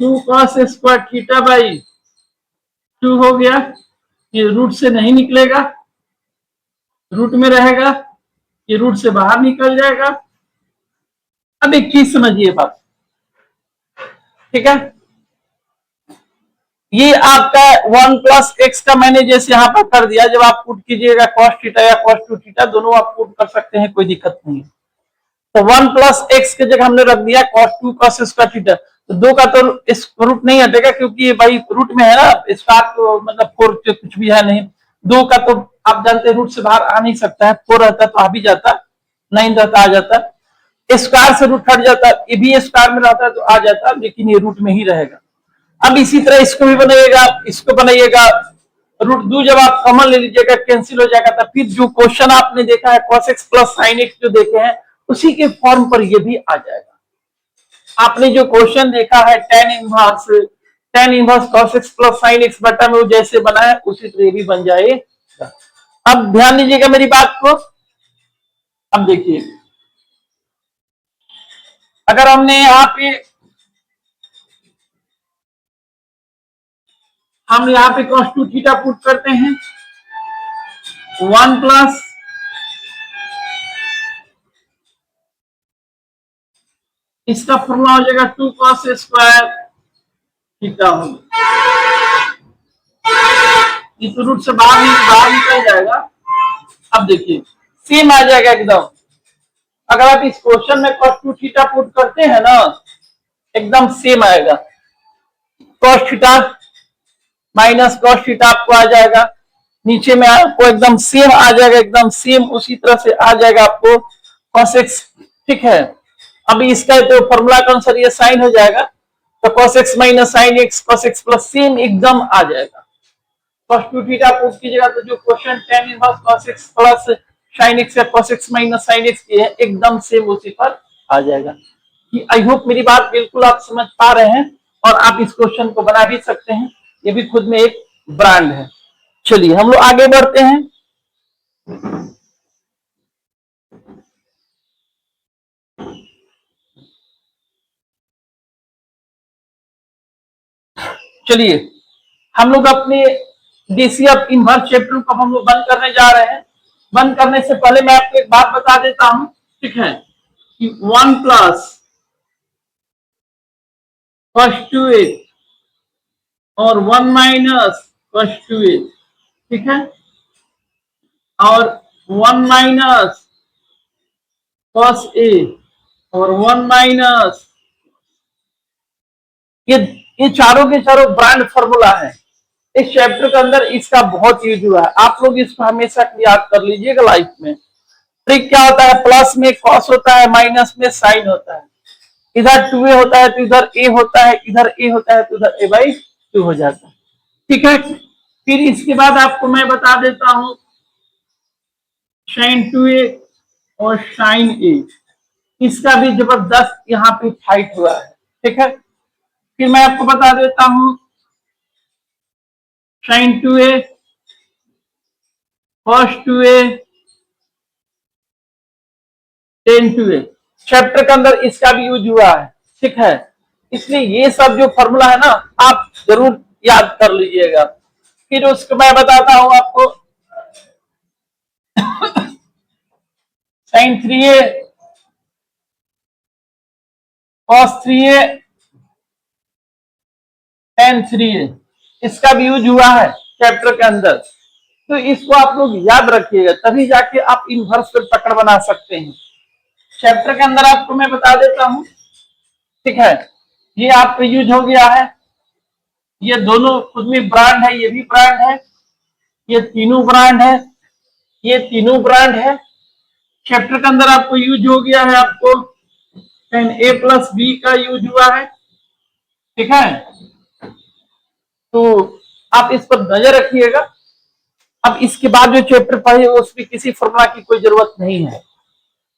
2 कॉस स्क्वायर थीटा बाई 2 हो गया, ये रूट से नहीं निकलेगा, रूट में रहेगा, ये रूट से बाहर निकल जाएगा। अब एक चीज समझिए बात। ठीक है, ये आपका 1 प्लस एक्स का मैंने जैसे यहाँ पर कर दिया, जब आप पुट कीजिएगा कॉस थीटा या कॉस टू थीटा दोनों आप पुट कर सकते हैं, कोई दिक्कत नहीं है। तो 1 प्लस एक्स की जगह हमने रख दिया cos two cos square theta, तो 2 का तो इस रूट नहीं हटेगा क्योंकि भाई रूट में है ना, स्क्वायर तो मतलब 4 कुछ भी है नहीं, 2 का तो आप जानते हैं रूट से बाहर आ नहीं सकता है, 4 रहता तो आ भी जाता, 9 रहता आ जाता, स्क्वायर से रूट हट जाता, ये भी स्क्वायर में रहता है तो आ जाता, लेकिन ये रूट में ही रहेगा। अब इसी तरह इसको भी बनाइएगा, इसको बनाइएगा, रूट 2 जब आप कॉमन ले लीजिएगा कैंसिल हो जाएगा, तो फिर जो क्वेश्चन आपने देखा है cos x plus sin x जो देखे हैं उसी के फॉर्म पर ये भी आ जाएगा। आपने जो क्वेश्चन देखा है tan inverse cos x plus sin x बटा में वो जैसे बना है उसी तरह भी बन जाएगा। अब ध्यान दीजिएगा मेरी बात को। अब देखिए, अगर हमने यहाँ पे cos टू थीटा पुट करते हैं, 1 प्लस इसका फॉर्मूला हो जाएगा 2 cos स्क्वायर थीटा होगा, इस रूट से बाहर निकल जाएगा। अब देखिए सेम आ जाएगा एकदम, अगर आप इस क्वेश्चन में cos टू थीटा पुट करते हैं ना एकदम सेम आएगा, cos theta minus cos theta आपको आ जाएगा, नीचे में आपको एकदम सेम आ जाएगा, एकदम सेम उसी तरह से आ जाएगा आपको cos x, ठीक है। अभी इसका तो फॉर्मूला के अनुसार ये साइन हो जाएगा, तो cos x minus sine x cos x plus same एकदम आ जाएगा। cos टू थीटा पुट कीजिएगा तो जो question tan inverse cos x plus sin x या cos x minus sin x की है एकदम सेम उसी पर आ जाएगा। आई होप मेरी बात बिल्कुल आप समझ पा रहे हैं, और आप इस क्वेश्चन को बना भी सकते हैं, ये भी खुद में एक ब्रांड है। चलिए हम लोग आगे बढ़ते हैं। चलिए हम लोग अपने डीसीएफ इनवर्स चैप्टर को हम लोग बंद करने जा रहे हैं। बंद करने से पहले मैं आपको एक बात बता देता हूं, ठीक है, कि 1 प्लस cos 2x और 1 माइनस cos 2x, ठीक है, और 1 माइनस cos a और 1 माइनस, ये चारों के चारों ब्रांड फॉर्मूला है। इस चैप्टर के अंदर इसका बहुत यूज हुआ है, आप लोग इसको हमेशा याद कर लीजिएगा लाइफ में। ट्रिक क्या होता है, प्लस में कॉस होता है, माइनस में साइन होता है, इधर 2a होता है तो इधर a होता है, इधर a होता है तो इधर a बाई 2 हो जाता है, ठीक है। फिर इसके बाद आपको मैं बता देता हूं sin 2a और sin a, इसका भी जबरदस्त यहाँ पे फाइट हुआ है, ठीक है। फिर मैं आपको बता देता हूं sin 2a cos 2a tan 2a, chapter के अंदर इसका भी यूज हुआ है, ठीक है। इसलिए ये सब जो फॉर्मूला है ना आप जरूर याद कर लीजिएगा। फिर उसको मैं बताता हूं आपको sin 3a cos 3a tan 3a, इसका भी यूज हुआ है चैप्टर के अंदर, तो इसको आप लोग याद रखिएगा, तभी जाके आप इनवर्स पे पकड़ बना सकते हैं। चैप्टर के अंदर आपको मैं बता देता हूं, ठीक है, ये आपका यूज हो गया है, ये दोनों खुद में ब्रांड है, ये भी ब्रांड है, ये तीनों ब्रांड है, ये तीनों ब्रांड है। चैप्टर के अंदर आपको यूज हो गया है, आपको tan a प्लस बी का यूज हुआ है, ठीक है, तो आप इस पर नजर रखिएगा। अब इसके बाद जो चैप्टर पढ़े उसमें किसी फॉर्मूला की कोई जरूरत नहीं है,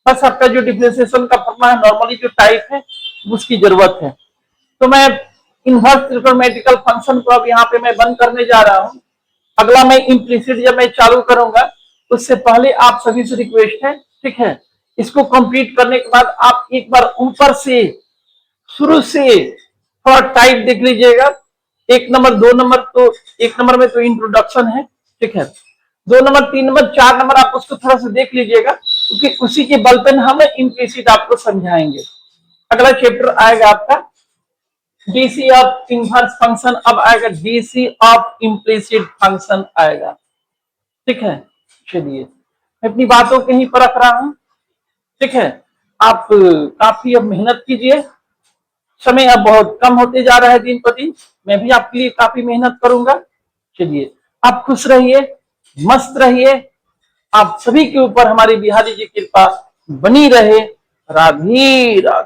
बस आपका जो डिफरेंशिएशन का फॉर्मूला है नॉर्मली जो टाइप है उसकी जरूरत है। तो मैं इनवर्स ट्रिग्नोमेट्रिकल फंक्शन को अब यहाँ पे मैं बंद करने जा रहा हूँ। अगला मैं इम्प्लिसिट जब मैं चालू करूंगा उससे पहले आप सभी से रिक्वेस्ट है, ठीक है, इसको कंप्लीट करने के बाद आप एक बार ऊपर से शुरू से थोड़ा टाइप देख लीजिएगा, 1 नंबर 2 नंबर, तो 1 नंबर में तो इंट्रोडक्शन है, ठीक है, 2 नंबर 3 नंबर 4 नंबर आप उसको थोड़ा सा देख लीजिएगा, क्योंकि उसी के बल पर हम इम्प्लिसिट आपको समझाएंगे। अगला चैप्टर आएगा आपका डीसी ऑफ इनवर्स फंक्शन अब आएगा डीसी ऑफ इम्प्लिसिट फंक्शन आएगा। ठीक है, चलिए मैं अपनी बातों कहीं पर रख रहा हूं। ठीक है, आप काफी अब मेहनत कीजिए, समय अब बहुत कम होते जा रहा है दिन पर दिन, मैं भी आपके लिए काफी मेहनत करूंगा। चलिए, आप खुश रहिए, मस्त रहिए, आप सभी के ऊपर हमारी बिहारी जी की कृपा बनी रहे। राधे राधे।